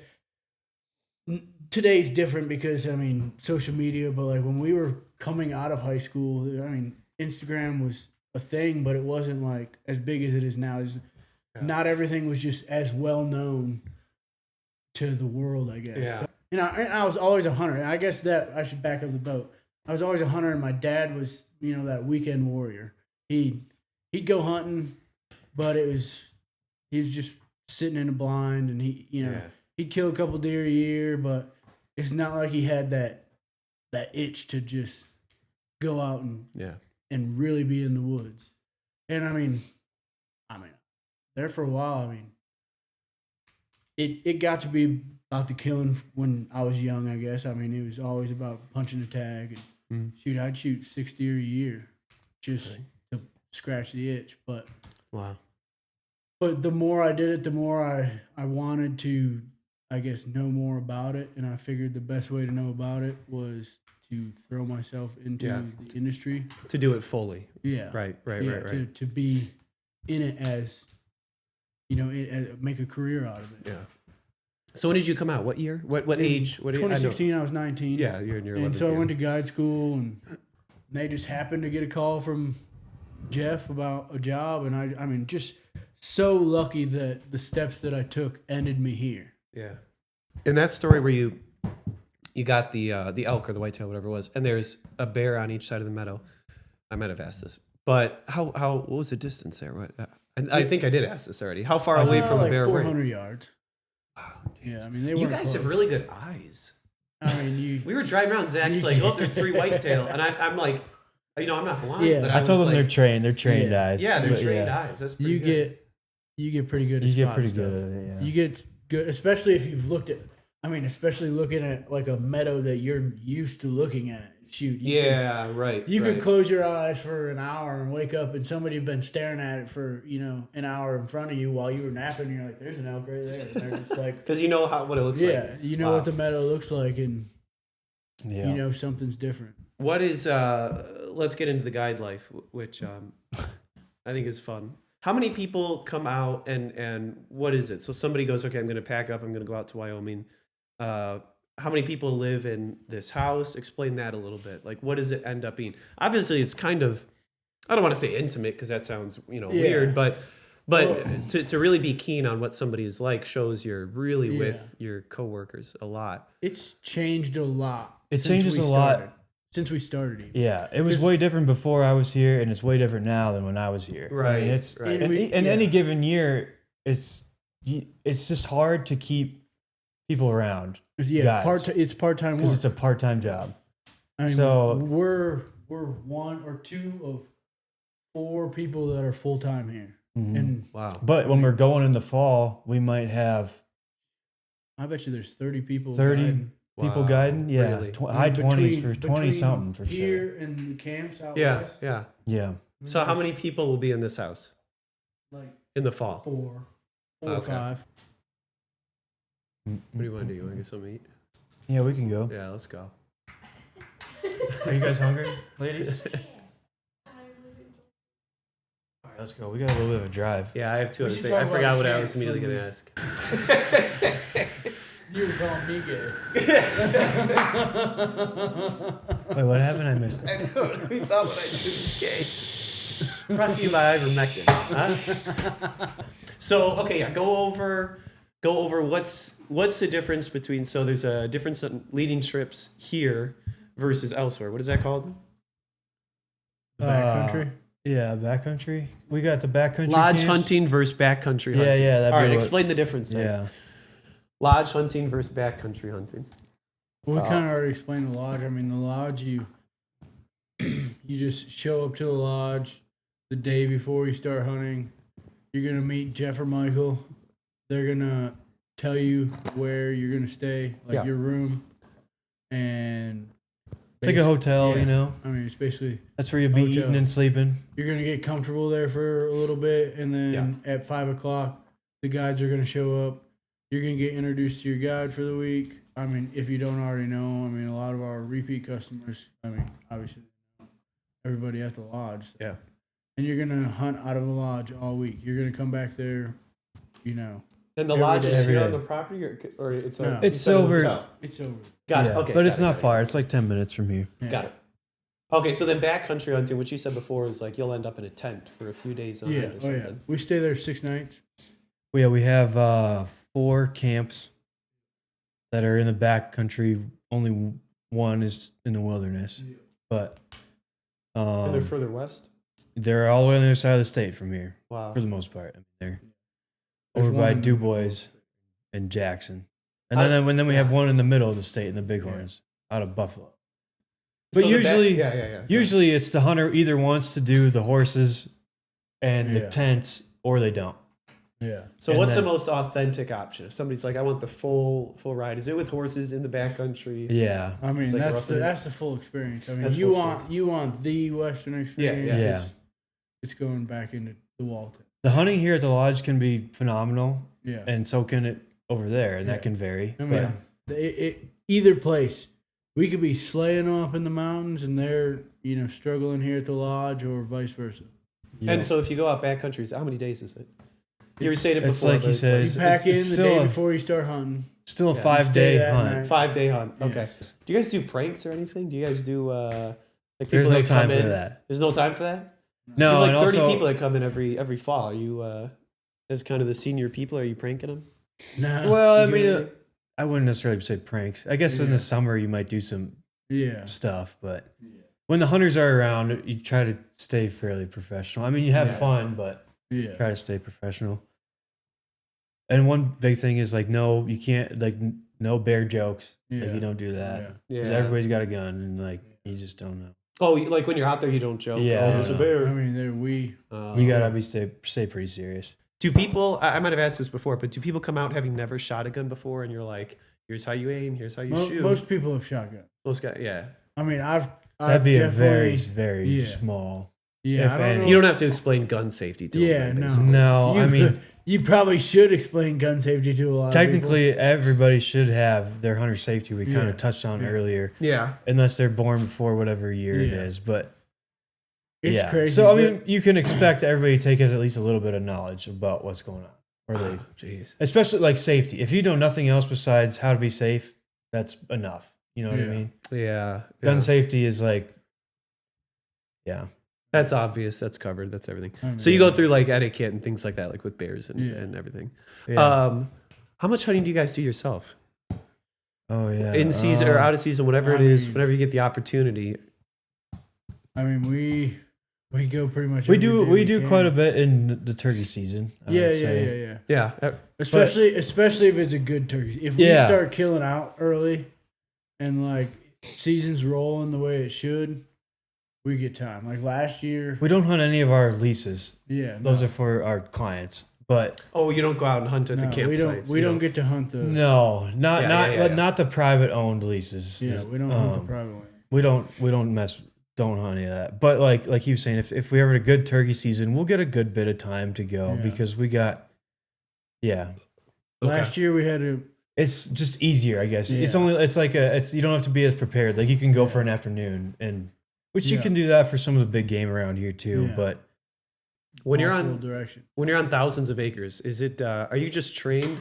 today's different because I mean social media. But like when we were coming out of high school, I mean Instagram was a thing, but it wasn't like as big as it is now. Not everything was just as well known to the world, I guess. Yeah. So, and I was always a hunter. And I guess that I should back up the boat. I was always a hunter, and my dad was, that weekend warrior. He'd go hunting, but he was just sitting in a blind, and he'd kill a couple deer a year, but it's not like he had that itch to just go out and really be in the woods. And I mean, there for a while, it got to be about the killing when I was young, I guess. I mean, it was always about punching a tag and I'd shoot 6 deer a year just to scratch the itch. But the more I did it, the more I wanted to, I guess, know more about it. And I figured the best way to know about it was to throw myself into the industry. To do it fully. Yeah. Right. To be in it as, make a career out of it. Yeah. So when did you come out? What year? What age? 2016, I was 19. Yeah, you're in your 11th And so I year. went to guide school, and they just happened to get a call from Jeff about a job, and I mean, just so lucky that the steps that I took ended me here. Yeah. In that story where you got the elk or the whitetail, whatever it was, and there's a bear on each side of the meadow. I might have asked this, but what was the distance there? What? I think I did ask this already. How far away from like a bear were you? 400 yards. Wow, Yeah, I mean, they you weren't guys close. have really good eyes. I mean, We were driving around. Zach's like, oh, there's 3 whitetail, and I'm like, I'm not blind. Yeah. But I told them was they're like, trained. They're trained eyes. Yeah, they're But trained eyes. That's pretty you good. get pretty good. At You get spotting pretty stuff. good at it. Yeah. You get good, especially if you've looked at. I mean, especially looking at like a meadow that you're used to looking at. Shoot. Yeah, right. You right. could close your eyes for an hour and wake up, and somebody had been staring at it for an hour in front of you while you were napping. And you're like, "There's an elk right there." And they're just like, because you know what it looks like. yeah, you know Wow. what the meadow looks like, and Yeah. you know something's different. What is? Let's get into the guide life, which I think is fun. How many people come out and what is it? So somebody goes, okay, I'm going to pack up. I'm going to go out to Wyoming. How many people live in this house? Explain that a little bit. Like, what does it end up being? Obviously, it's kind of, I don't want to say intimate because that sounds, weird, but to really be keen on what somebody is like shows you're really with your coworkers a lot. It's changed a lot. It since changes we a lot. started. Since we started. Even. Yeah, it was way different before I was here, and it's way different now than when I was here. Right, I mean, it's right. in any given year, it's just hard to keep people around. Yeah, it's part-time work. Because it's a part-time job. I mean, so we're 1 or 2 of 4 people that are full-time here. Mhm. And Wow. But when we're going in the fall, we might have I bet you there's 30 people 30 guiding. people Wow, guiding. Yeah, really? high 20s for Between 20 something for sure. here and the camps out Yeah, west. yeah. Yeah. So how many people will be in this house Like in the fall? 4 or Okay. 5. What do you want to do? You want to get something to eat? Yeah, we can go. Yeah, let's go. Are you guys hungry, ladies? All right, let's go. We got a little bit of a drive. Yeah, I have 2 We other should things. talk I about forgot what I camps was immediately when going we- to ask. You were calling me gay. Wait, what happened? I missed it. I know. We thought what I did was gay. Brought to you by ivermectin. Huh? So, okay, yeah, go over what's the difference between, so there's a difference in leading trips here versus elsewhere. What is that called? Backcountry. Yeah, backcountry. We got the backcountry Lodge camps. hunting versus backcountry hunting. Yeah, that'd All be right, what- explain the difference then. Yeah. Lodge hunting versus backcountry hunting. Well, we kind of already explained the lodge. I mean, the lodge, you just show up to the lodge the day before you start hunting. You're going to meet Jeff or Michael. They're going to tell you where you're going to stay, like your room. And It's like a hotel, yeah. you know? I mean, it's basically, That's where you'll be Hotel. eating and sleeping. you're going to get comfortable there for a little bit. And then at 5 o'clock, the guides are going to show up. You're going to get introduced to your guide for the week. I mean, if you don't already know, I mean, a lot of our repeat customers, I mean, obviously, everybody at the lodge. Yeah. And you're going to hunt out of the lodge all week. You're going to come back there, And the Every lodge day. is Every here day. on the property, or it's No. It's at a over. hotel? It's over. Got Yeah, it. Okay, but got it's it, not got it, far. It's like 10 minutes from here. Yeah. Got it. Okay, so then backcountry hunting, which you said before, is like you'll end up in a tent for a few days on Yeah. hunt or Oh, something. yeah. We stay there 6 nights. Yeah, we have 4 camps that are in the backcountry. Only one is in the wilderness. But And they're further west. they're all the way on the other side of the state from here, Wow. for the most part. I mean, they're There's over one by in- Du Bois and Jackson. And How- then we have one in the middle of the state in the Bighorns, out of Buffalo. But So the usually, yeah. usually it's the hunter either wants to do the horses and the Yeah. tents, or they don't. Yeah. So and what's the then- most authentic option? If somebody's like, I want the full ride, is it with horses in the backcountry? Yeah, I mean, It's like roughly- that's the full experience. I mean, That's you full want the Western experience. yeah. Yeah. It's going back into the Walton. the hunting here at the lodge can be phenomenal, Yeah. and so can it over there, and Yeah. that can vary. I but mean, either place, we could be slaying off in the mountains, and they're struggling here at the lodge, or vice versa. yeah. And so if you go out backcountry, how many days is it? You were saying it it's before. like but he it's says, You pack it's in the day still a- before you start hunting. still a Yeah. 5-day Stay that hunt. night. 5-day hunt. Okay. Yes. Do you guys do pranks or anything? Do you guys do like There's people no that time come for in? that. There's no time for that? No, You have and like 30 also people that come in every fall. Are you as kind of the senior people? Are you pranking them? No. well, I do mean, anything? I wouldn't necessarily say pranks. I guess in Yeah. the summer you might do some Yeah. stuff, but when the hunters are around, you try to stay fairly professional. I mean, you have Yeah. fun, but Yeah. try to stay professional. And one big thing is like, no, you can't like no bear jokes. Yeah. Like you don't do that Yeah. because Yeah. everybody's got a gun and like you just don't know. Oh, like when you're out there, you don't joke. Yeah. Oh, there's a I bear. mean, You gotta be stay pretty serious. Do people? I might have asked this before, but do people come out having never shot a gun before, and you're like, "Here's how you aim. Here's how you shoot." most people have shotgun. Most guys, yeah. I mean, I've That'd be a very definitely- very yeah. small. Yeah, if I don't any. know. You don't have to explain gun safety to Yeah, them. no. basically. No, I mean you probably should explain gun safety to a lot of technically everybody should have their hunter safety. We kind Yeah. of touched on earlier, Yeah. unless they're born before whatever year it Yeah. is. But people. It's yeah, crazy. so I but- mean, you can expect everybody to take at least a little bit of knowledge about what's going on, or they, Jeez. especially like safety. If you know nothing else besides how to be safe, that's enough. You know what I Yeah. mean? Yeah. Gun yeah. safety is like, yeah, That's obvious. That's covered. That's everything. I mean, So you go through like etiquette and things like that, like with bears and, Yeah. and everything. yeah. How much hunting do you guys do yourself? Oh yeah, In season or out of season, whatever it I is, mean- whenever you get the opportunity. I mean, we go pretty much. We every do day we do can. quite a bit in the turkey season. I Yeah, would yeah, say. yeah, yeah. Yeah. Especially if it's a good turkey. If we Yeah. start killing out early, and like season's rolling the way it should, we get time. Like last year. We don't hunt any of our leases. Yeah. Those no, are for our clients. But Oh, you don't go out and hunt at the no, campsites. we don't get to hunt the. no, not Yeah, not yeah, yeah, yeah. not the private owned leases. Yeah, we don't hunt the private one. We don't hunt any of that. But like he was saying, if we ever had a good turkey season, we'll get a good bit of time to go Yeah. because we got Last year we had a. it's just easier, I guess. It's Yeah. only you don't have to be as prepared. Like you can go for an afternoon and which you Yeah. can do that for some of the big game around here too. Yeah. But When you're multiple on direction. when you're on thousands of acres, is it are you just trained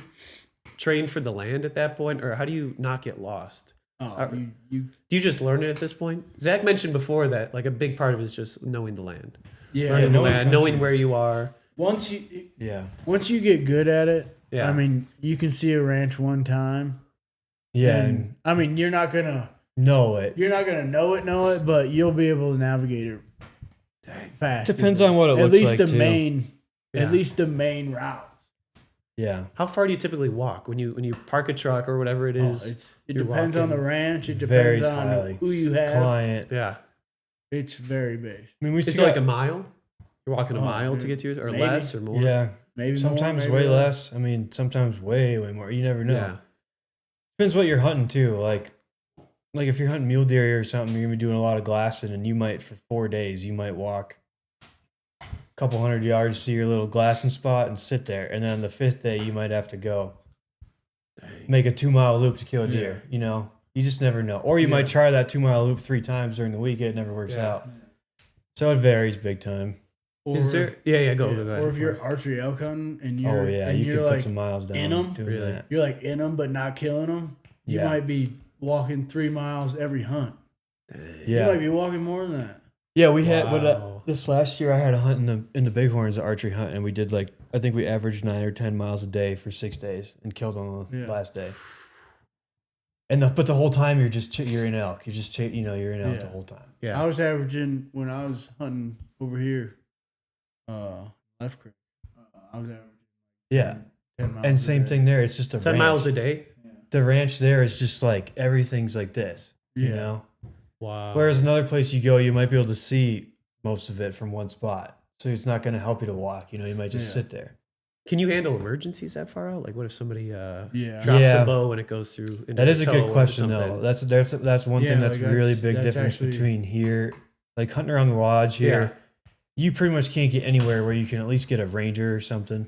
for the land at that point, or how do you not get lost? Oh, you Do you just learn it at this point? Zach mentioned before that like a big part of it is just knowing the land, yeah. learning the knowing land, country. knowing where you are. Once you get good at it, Yeah. I mean, you can see a ranch one time. yeah, and, and I mean, you're not gonna know it. know it, but you'll be able to navigate it fast. Depends on what it at looks least like, the too. main, Yeah. at least the main routes. Yeah. How far do you typically walk when you park a truck or whatever it Oh, is? it you're depends on the walking- ranch. It Varies depends on highly. who you have. Client. Yeah, It's very base. I mean, we it's still like got- a mile. You're walking a Oh, mile to dude. get to yours, or Maybe. less, or more. Yeah. Maybe Sometimes more, maybe way less. I mean, sometimes way more. You never know. Yeah. Depends what you're hunting too. Like if you're hunting mule deer or something, you're gonna be doing a lot of glassing, and you might for 4 days you might walk a couple hundred yards to your little glassing spot and sit there, and then on the 5th day you might have to go make a 2-mile loop to kill a deer. You know, you just never know. Or you might try that 2-mile loop 3 times during the week. It never works Yeah. out. So it varies big time. Or, Is there? Yeah, go ahead. Or if you're archery elk hunting and you're, Oh yeah, and you you're could like put some miles down in 'em? doing Really? that. you're like in them but not killing them, you Yeah. might be walking 3 miles every hunt. You Yeah. might be walking more than that. Yeah, we had Wow. this last year. I had a hunt in the Bighorns, the archery hunt, and we did I think we averaged 9 or 10 miles a day for 6 days and killed on the Yeah. last day. But the whole time you're in elk. You're just you're in elk the Yeah. whole time. Yeah. I was averaging when I was hunting over here, Left Creek. I was averaging Yeah, 10 miles. and a same day. thing there. It's just a 10 ranch. miles a day. The ranch there is just like everything's like this. You Yeah. know. Wow. Whereas another place you go, you might be able to see most of it from one spot. So it's not going to help you to walk. You know, you might just Yeah. sit there. Can you handle emergencies that far out? Like, what if somebody Yeah. drops Yeah. a bow and it goes through? Into That is a toe good or question, something? though. That's one Yeah, thing that's like really that's- big that's difference actually- between here, like hunting around the lodge here. You pretty much can't get anywhere where you can at least get a ranger or something.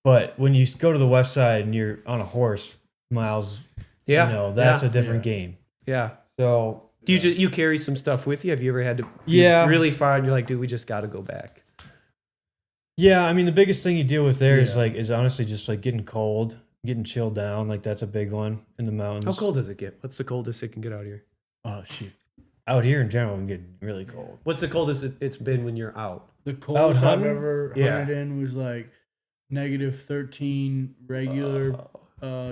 But when you go to the west side and you're on a horse, miles, Yeah. that's yeah. a different game. Yeah. So Do you carry some stuff with you? Have you ever had to? Yeah. Really far, and you're like, dude, we just got to go back. yeah, I mean the biggest thing you deal with there is Yeah. is honestly just like getting cold, getting chilled down. Like that's a big one in the mountains. How cold does it get? What's the coldest it can get out here? Oh shit. out here in general, we get really cold. What's the coldest it's been when you're out? The coldest I've hunting? ever hunted in was like -13 regular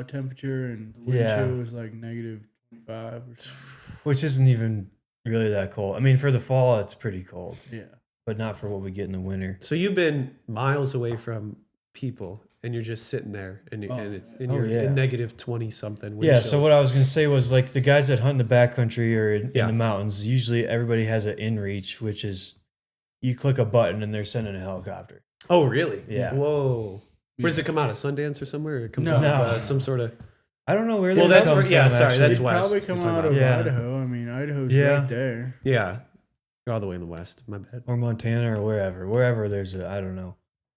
temperature, and the wind chill was like -25 or something. Which isn't even really that cold. I mean, for the fall, it's pretty cold. Yeah. But not for what we get in the winter. So you've been miles away from people, and you're just sitting there, and it's you're in -20 something. Yeah. So what I was gonna say was like the guys that hunt in the backcountry or in the mountains. Usually, everybody has an inReach, which is you click a button and they're sending a helicopter. Oh, really? Yeah. Whoa. Where does it come out of? Sundance or somewhere? Or it comes out of some sort of. I don't know where. Well, that's from, sorry, that's It'd west. probably come out of Idaho. I mean, Idaho's right there. Yeah. You're all the way in the west. My bad. Or Montana or wherever there's a, I don't know.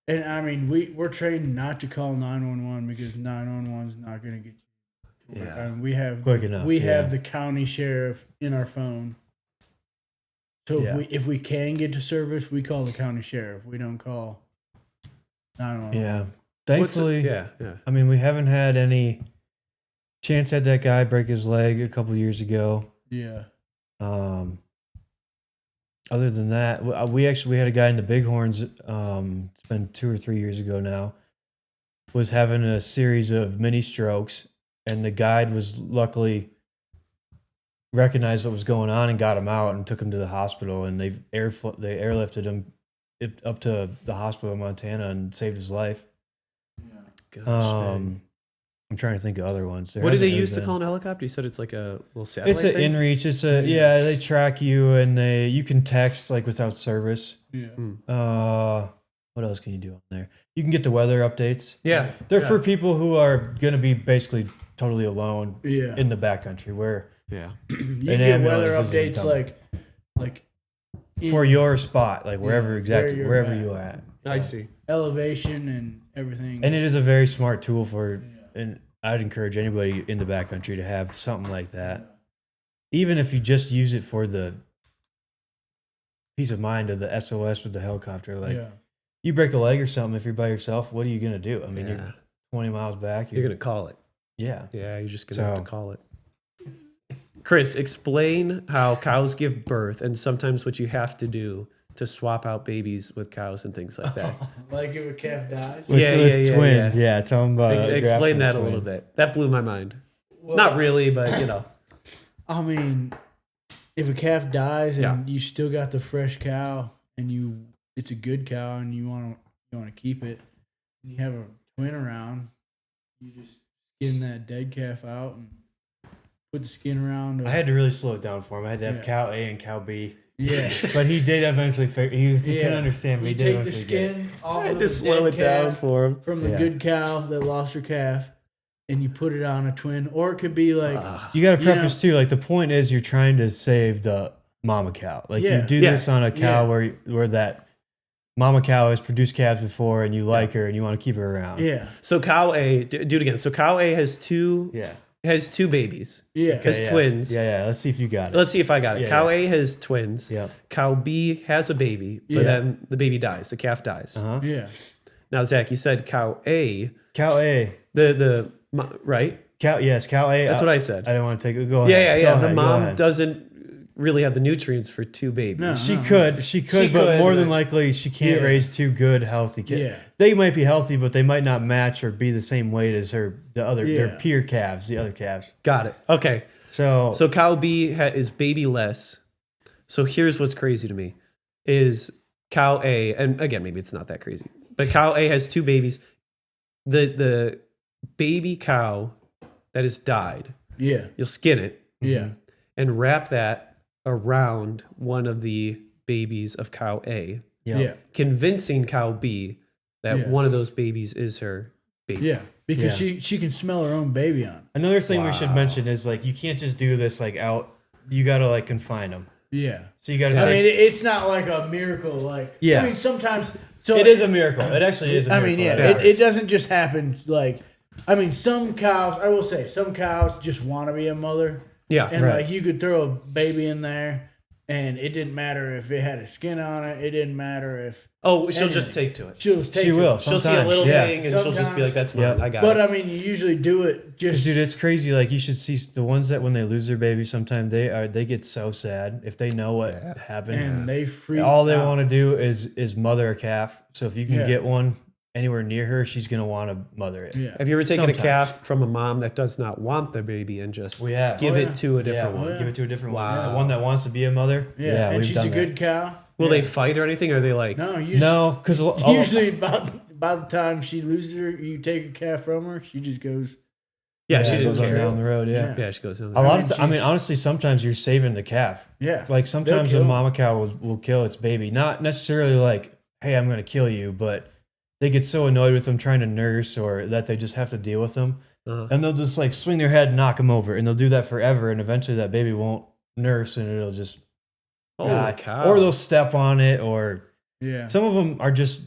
And I mean, we're trained not to call 911 because 911's not going to get you. Yeah. And we have Quick enough. We have the county sheriff in our phone. So if we can get to service, we call the county sheriff. We don't call 911. Yeah. Thankfully, yeah. I mean, we haven't had any. Chance had that guy break his leg a couple years ago. Yeah. Other than that, we had a guy in the Bighorns. It's been 2 or 3 years ago now. Was having a series of mini strokes, and the guide was luckily recognized what was going on and got him out and took him to the hospital. And they airlifted him up to the hospital in Montana and saved his life. Gosh, I'm trying to think of other ones. What do they use to call an helicopter? You said it's like a little satellite. It's an inReach. It's they track you and you can text like without service. Yeah. What else can you do on there? You can get the weather updates. Yeah. They're for people who are going to be basically totally alone in the backcountry where you get weather updates like for your spot, like wherever you are at. I see. Elevation and everything. And it is a very smart tool and I'd encourage anybody in the backcountry to have something like that. Even if you just use it for the peace of mind of the SOS with the helicopter. Like you break a leg or something, if you're by yourself, what are you going to do? I mean, you're 20 miles back. You're going to call it. Yeah. Yeah, you're just going to have to call it. Chris, explain how cows give birth and sometimes what you have to do to swap out babies with cows and things like that. Like if a calf dies? With twins. Yeah. Tell them about explain that a little bit. That blew my mind. Well, not really, but you know. I mean, if a calf dies and you still got the fresh cow and it's a good cow and you want to keep it, and you have a twin around, you just skin that dead calf out and put the skin around. I had to really slow it down for him. I had to have cow A and cow B. Yeah, but he did eventually figure. He couldn't understand. But you take the skin off of the slow it down for him from the good cow that lost her calf, and you put it on a twin, or it could be like you got to preface too. Like the point is, you're trying to save the mama cow. Like you do this on a cow where that mama cow has produced calves before, and you like her, and you want to keep her around. Yeah. So cow A, do it again. So cow A has two. Yeah. Has two babies. Yeah. Has twins. Yeah. Let's see if you got it. Let's see if I got it. Yeah, cow A has twins. Yeah. Cow B has a baby, but then the baby dies. The calf dies. Yeah. Now, Zach, you said cow A. Cow A. Right? Cow A. That's what I said. I didn't want to take it. Go ahead. Yeah. The mom doesn't really have the nutrients for two babies. No, she could, but more than likely she can't raise two good, healthy kids. Yeah. They might be healthy, but they might not match or be the same weight as their peer calves, the other calves. Got it. Okay. So cow B is babyless. So here's what's crazy to me is cow A, and again, maybe it's not that crazy, but cow A has two babies. The baby cow that has died, you'll skin it, and wrap that around one of the babies of cow A, convincing cow B that one of those babies is her baby. Yeah, because she can smell her own baby on. Another thing we should mention is like you can't just do this like out. You got to like confine them. Yeah. So you got to. I mean, it's not like a miracle. Like I mean, sometimes it is a miracle. It actually is a miracle. I mean, it doesn't just happen. Like I mean, some cows. I will say some cows just want to be a mother. Yeah. And like you could throw a baby in there and it didn't matter if it had a skin on it. It didn't matter if. Oh, she'll just anything. take to it. She'll just take She to will. it. She'll see a Sometimes, little yeah. thing and she'll just be Sometimes. like, "That's mine. Yep. I got But it." I mean, you usually do it just. Dude, it's crazy. Like you should see the ones that when they lose their baby, sometimes they get so sad if they know what happened. and they freak All they out. want to do is mother a calf. So if you can Yeah. get one anywhere near her, she's gonna want to mother it. Yeah. Have you ever taken Sometimes. a calf from a mom that does not want the baby and just We have. give Oh, it yeah. to a different Yeah, one? yeah. give it to a different Wow. one. One that wants to be a mother. Yeah, and we've she's done a that. good cow. Will Yeah. they fight or anything? Or are they like, No, No, because usually by the time she loses her, you take a calf from her, she just goes. yeah, she goes didn't on care. down the road. Yeah, Yeah, she goes down a there. lot mean, of. I mean, she's- honestly, sometimes you're saving the calf. Yeah, Like sometimes kill the 'em. mama cow will kill its baby. Not necessarily like, hey, I'm gonna kill you, but they get so annoyed with them trying to nurse or that they just have to deal with them. Uh-huh. And they'll just like swing their head and knock them over. And they'll do that forever. And eventually that baby won't nurse and it'll just Holy die. cow. Or they'll step on it. Or yeah. some of them are just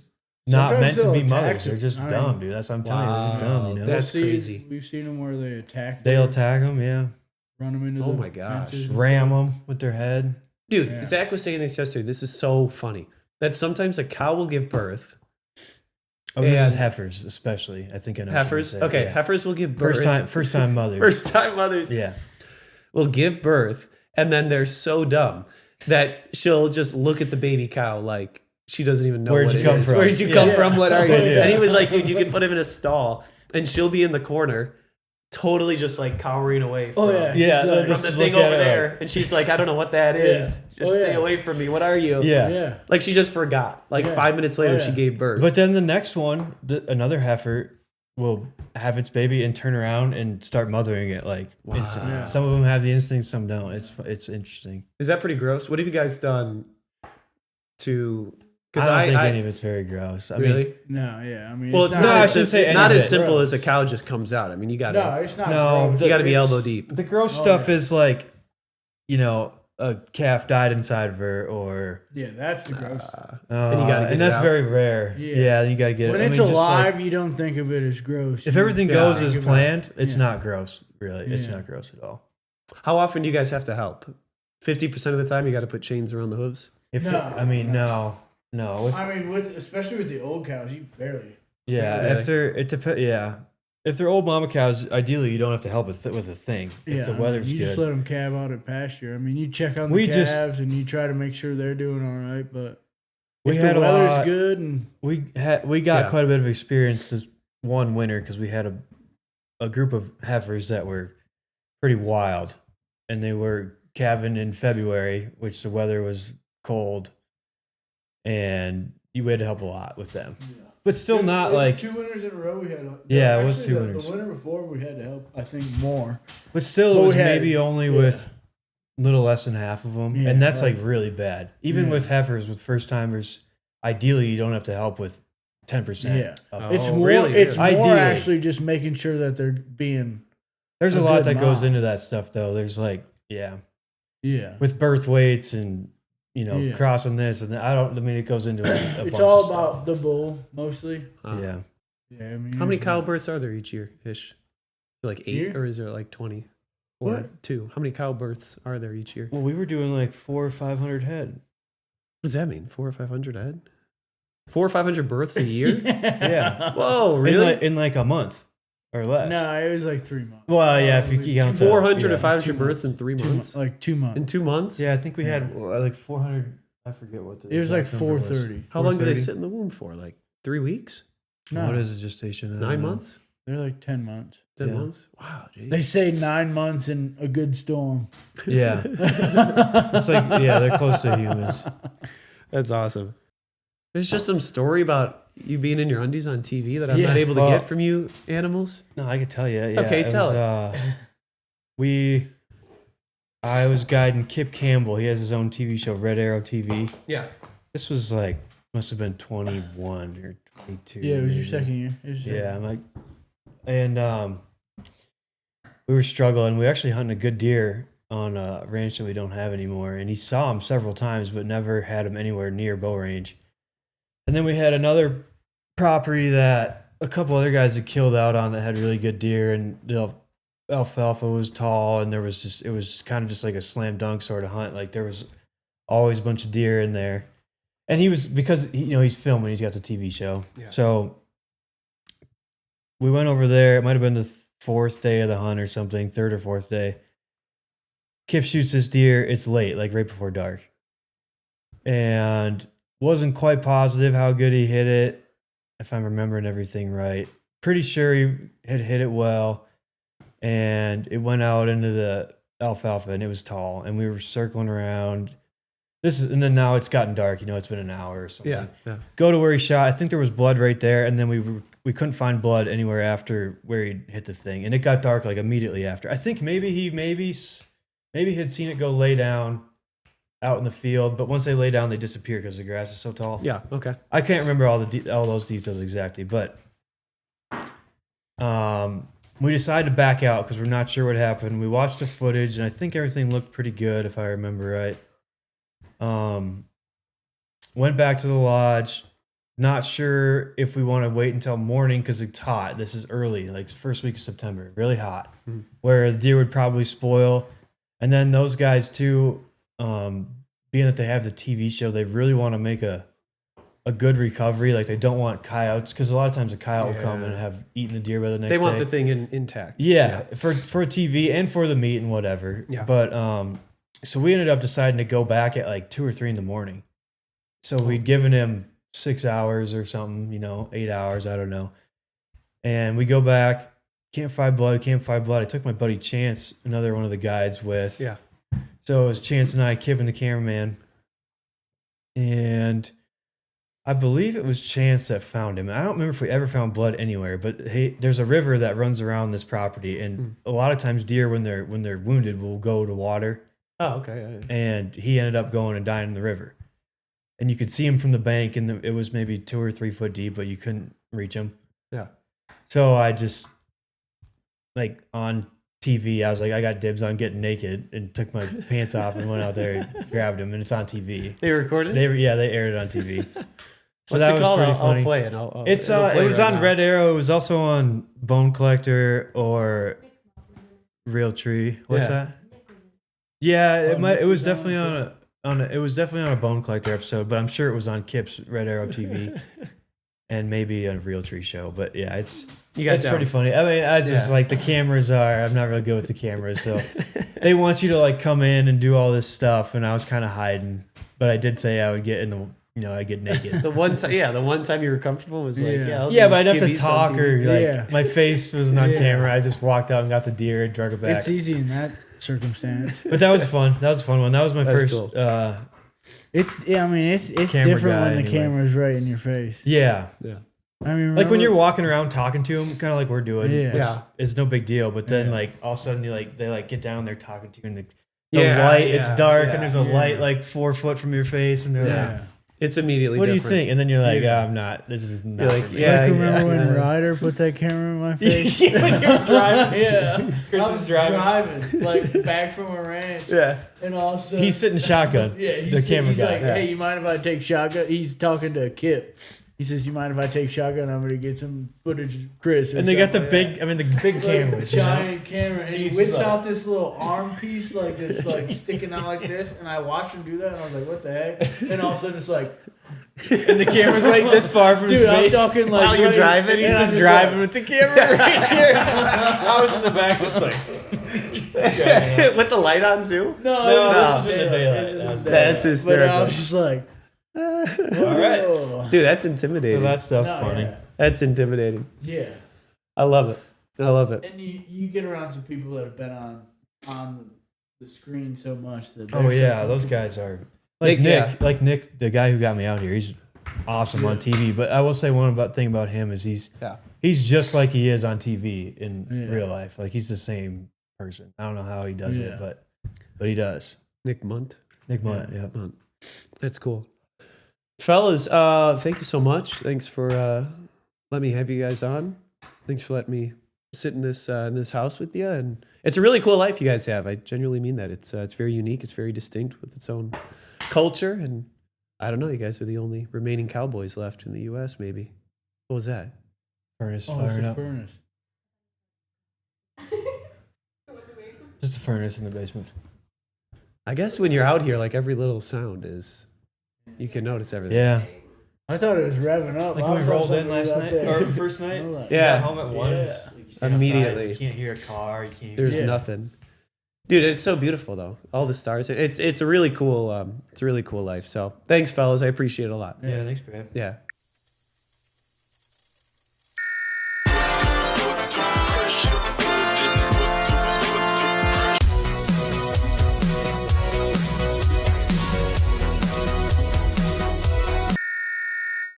not Sometimes meant to they'll be attack mothers. it. They're just I dumb, mean, dude. That's what I'm telling you. They're just dumb, you know? That's crazy. We've seen them where they attack. They'll them, attack them, yeah. Run them into Oh the my gosh. fences and Ram stuff. them with their head. Dude, Yeah. Zach was saying this yesterday. This is so funny. That sometimes a cow will give birth. Oh, this is And- heifers, especially. I think I know. what you're Heifers. saying, Okay, yeah. heifers will give birth. First time mothers. First time mothers Yeah. will give birth, and then they're so dumb that she'll just look at the baby cow like she doesn't even know Where'd what you it come is. from? Where'd you come Yeah. from? What are you? Yeah. And he was like, dude, you can put him in a stall, and she'll be in the corner, totally just like cowering away from, Oh yeah, Yeah, just, they'll from just the look thing at over it there. like- And she's like, I don't know what that is. Just Oh, stay yeah. away from me. What are you? Yeah. yeah. Like she just forgot. Like Yeah. 5 minutes later, Oh, yeah. she gave birth. But then the next one, another heifer will have its baby and turn around and start mothering it like instantly. Yeah. Some of them have the instinct, some don't. It's interesting. Is that pretty gross? What have you guys done to? I Because don't think any of it's very gross. I really. mean, No, yeah. I mean, Well, it's No, not, I as, shouldn't say it's any not of as it. simple as a cow just comes out. I mean, you gotta no, it's not. No, gross. you gotta be It's- elbow deep. the gross Oh, stuff yeah. is like, you know, a calf died inside of her, or Yeah, that's the gross. And you gotta get and that's it out. very rare. Yeah. Yeah, you got to get When it. I it's mean, just alive, like, you don't think of it as gross. if You everything Yeah. goes think as about- planned, it's yeah. not gross. Really, it's Yeah. not gross at all. How often do you guys have to help? 50% of the time, you got to put chains around the hooves. If No, I mean, no. With, I mean, especially with the old cows, you barely. yeah, Really? if they're it depends. Yeah, if they're old mama cows, ideally you don't have to help with a thing. Yeah, If the I mean, weather's you good. just let them calve out at pasture. I mean, you check on the We calves just- and you try to make sure they're doing all right. But We if had the a weather's lot- good and We got Yeah. quite a bit of experience this one winter because we had a group of heifers that were pretty wild, and they were calving in February, which the weather was cold, and you had to help a lot with them. But still not It was like, 2 winters in a row. We had. Yeah, it was actually, 2 the winters. winter before we had to help. I think more. but still But it we was had- maybe only yeah. with little less than half of them, Yeah, and that's right. like really bad. Even Yeah. with heifers, with first timers, ideally you don't have to help with 10%. Yeah. of It's Oh, more. really? It's more Ideally. actually just making sure that they're being. There's a a lot good that goes mom. into that stuff, though. There's like, yeah, Yeah. with birth weights and Yeah. crossing this and that. I mean, it goes into a bunch It's all of about stuff. the bull mostly. Yeah, Yeah. I mean, How many usually- cow births are there each year ish? Like 8, Year? or is there like 20 or What? 2? How many cow births are there each year? well, we were doing like 400 or 500 head. What does that mean? 400 or 500 head? 400 or 500 births a year? Yeah. Whoa, really? in like a month or less. No, it was like 3 months. Well, yeah, if you Probably count that, 400 yeah. to 500 2 births in months. 3 2 months? like 2 months. In 2 months? Yeah, I think we had like 400. I forget what the It was like exact number was. 430. How long do they 430? sit in the womb for? Like 3 weeks? No, What is a gestation? I don't 9 know. months? they're like 10 months. 10 Yeah. months? Wow, geez. They say 9 months in a good storm. Yeah, it's like they're close to humans. That's awesome. There's just some story about you being in your undies on TV that I'm Yeah. not able to Well- get from you animals. No, I could tell you. Yeah, Okay, tell I was guiding Kip Campbell. He has his own TV show, Red Arrow TV. Yeah. This was like must have been 21 or 22. Yeah, it was your maybe. second year. It was your Yeah, I'm like, and we were struggling. We were actually hunting a good deer on a ranch that we don't have anymore, and he saw him several times, but never had him anywhere near bow range. And then we had another property that a couple other guys had killed out on that had really good deer, and the alfalfa was tall, and it was kind of just like a slam dunk sort of hunt. Like there was always a bunch of deer in there. And he was, because, he's filming, he's got the TV show. Yeah. So we went over there. It might have been the fourth day of the hunt or something, third or fourth day. Kip shoots this deer. It's late, like right before dark. And wasn't quite positive how good he hit it, if I'm remembering everything right. Pretty sure he had hit it well. And it went out into the alfalfa, and it was tall. And we were circling around. And then now it's gotten dark. It's been an hour or something. Yeah. Go to where he shot. I think there was blood right there, and then we couldn't find blood anywhere after where he hit the thing, and it got dark like immediately after. I think maybe he had seen it go lay down out in the field, but once they lay down, they disappear because the grass is so tall. Yeah. Okay. I can't remember all those details exactly, but we decided to back out because we're not sure what happened. We watched the footage, and I think everything looked pretty good if I remember right. Went back to the lodge. Not sure if we want to wait until morning because it's hot. This is early, like first week of September, really hot, where the deer would probably spoil. And then those guys too, being that they have the TV show, they really want to make a good recovery. Like they don't want coyotes, because a lot of times a coyote will come and have eaten the deer by the next day. They want the thing intact. Yeah, for TV and for the meat and whatever. Yeah. But so we ended up deciding to go back at like 2 or 3 in the morning. So we'd given him 6 hours or something, 8 hours, I don't know. And we go back, can't find blood. I took my buddy Chance, another one of the guides, with. Yeah. So it was Chance and I, Kip and the cameraman. And I believe it was Chance that found him. I don't remember if we ever found blood anywhere, but hey, there's a river that runs around this property, and a lot of times deer, when they're wounded, will go to water. Oh, okay. Yeah. And he ended up going and dying in the river. And you could see him from the bank, and it was maybe 2 or 3 foot deep, but you couldn't reach him. Yeah. So I just, like, on TV, I was like, I got dibs on getting naked, and took my pants off and went out there and grabbed him, and it's on TV. They recorded? They aired it on TV. So What's that it was called? pretty I'll funny. play it. It was on Red Arrow. It was also on Bone Collector or Real Tree. What's that? Yeah, it was definitely on a Bone Collector episode, but I'm sure it was on Kip's Red Arrow TV and maybe a Real Tree show. But yeah, it's pretty funny. I mean, I was just like, the cameras I'm not really good with the cameras, so they want you to like come in and do all this stuff, and I was kind of hiding, but I did say I would get in the. I get naked. The one time you were comfortable was like, but I'd have to talk, or like my face wasn't on camera. I just walked out and got the deer and drug it back. It's easy in that circumstance. But that was fun. That was a fun one. That was my first. Cool. It's camera different guy when the anyway. camera's right in your face. Yeah. I mean, Like when you're walking around talking to him, kind of like we're doing. Yeah. It's no big deal. But then like all of a sudden they get down there talking to you, and the Yeah, light, it's dark, yeah, and there's a light like 4 foot from your face, and they're like, it's immediately what different. do you think? And then you're like, I'm not. This is not. Like, for me. Like remember when Ryder put that camera in my face? When you're driving. Yeah. Chris is driving. like back from a ranch. Yeah. And all of a sudden, He's sitting shotgun. yeah, the camera he's guy. like, hey, you mind if I take shotgun? He's talking to Kip. He says, you mind if I take shotgun? I'm going to get some footage of Chris. And they got the something big, like that. I mean, the big cameras. Giant camera. And he He's whips like- out this little arm piece, like it's like sticking out like this. And I watched him do that. And I was like, what the heck? And all of a sudden it's like, And the camera's like this far from his dude, I'm face. talking like. While you're right- driving, He's and I'm just just driving like- with the camera right here. I was in the back just like. With the light on too? No, this was in the daylight. That was That's But I hysterical. was just like, all right. oh. Dude, that's intimidating. So that stuff's No, funny. yeah. That's intimidating. Yeah. I love it. And you get around some people that have been on the screen so much that Oh yeah, those guys are like Nick, the guy who got me out here. He's awesome on TV. But I will say thing about him is he's just like he is on TV in real life. Like he's the same person. I don't know how he does it, but he does. Nick Munt. Nick Munt, yeah. Munt. That's cool. Fellas, thank you so much. Thanks for letting me have you guys on. Thanks for letting me sit in this house with you. And it's a really cool life you guys have. I genuinely mean that. It's very unique. It's very distinct with its own culture. And I don't know, you guys are the only remaining cowboys left in the U.S. maybe. What was that? Furnace Oh, fired it's a up. furnace. Just a furnace in the basement. I guess when you're out here, like every little sound is, you can notice everything. Yeah. I thought it was revving up. Like I when we thought rolled in something last was out night, there. or first night. Yeah. You got home at once. Yeah. You stand outside, Immediately. you can't hear a car. You can't. There's Yeah. nothing. Dude, it's so beautiful though. All the stars. It's a really cool life. So thanks, fellas. I appreciate it a lot. Yeah. Thanks, man. Yeah.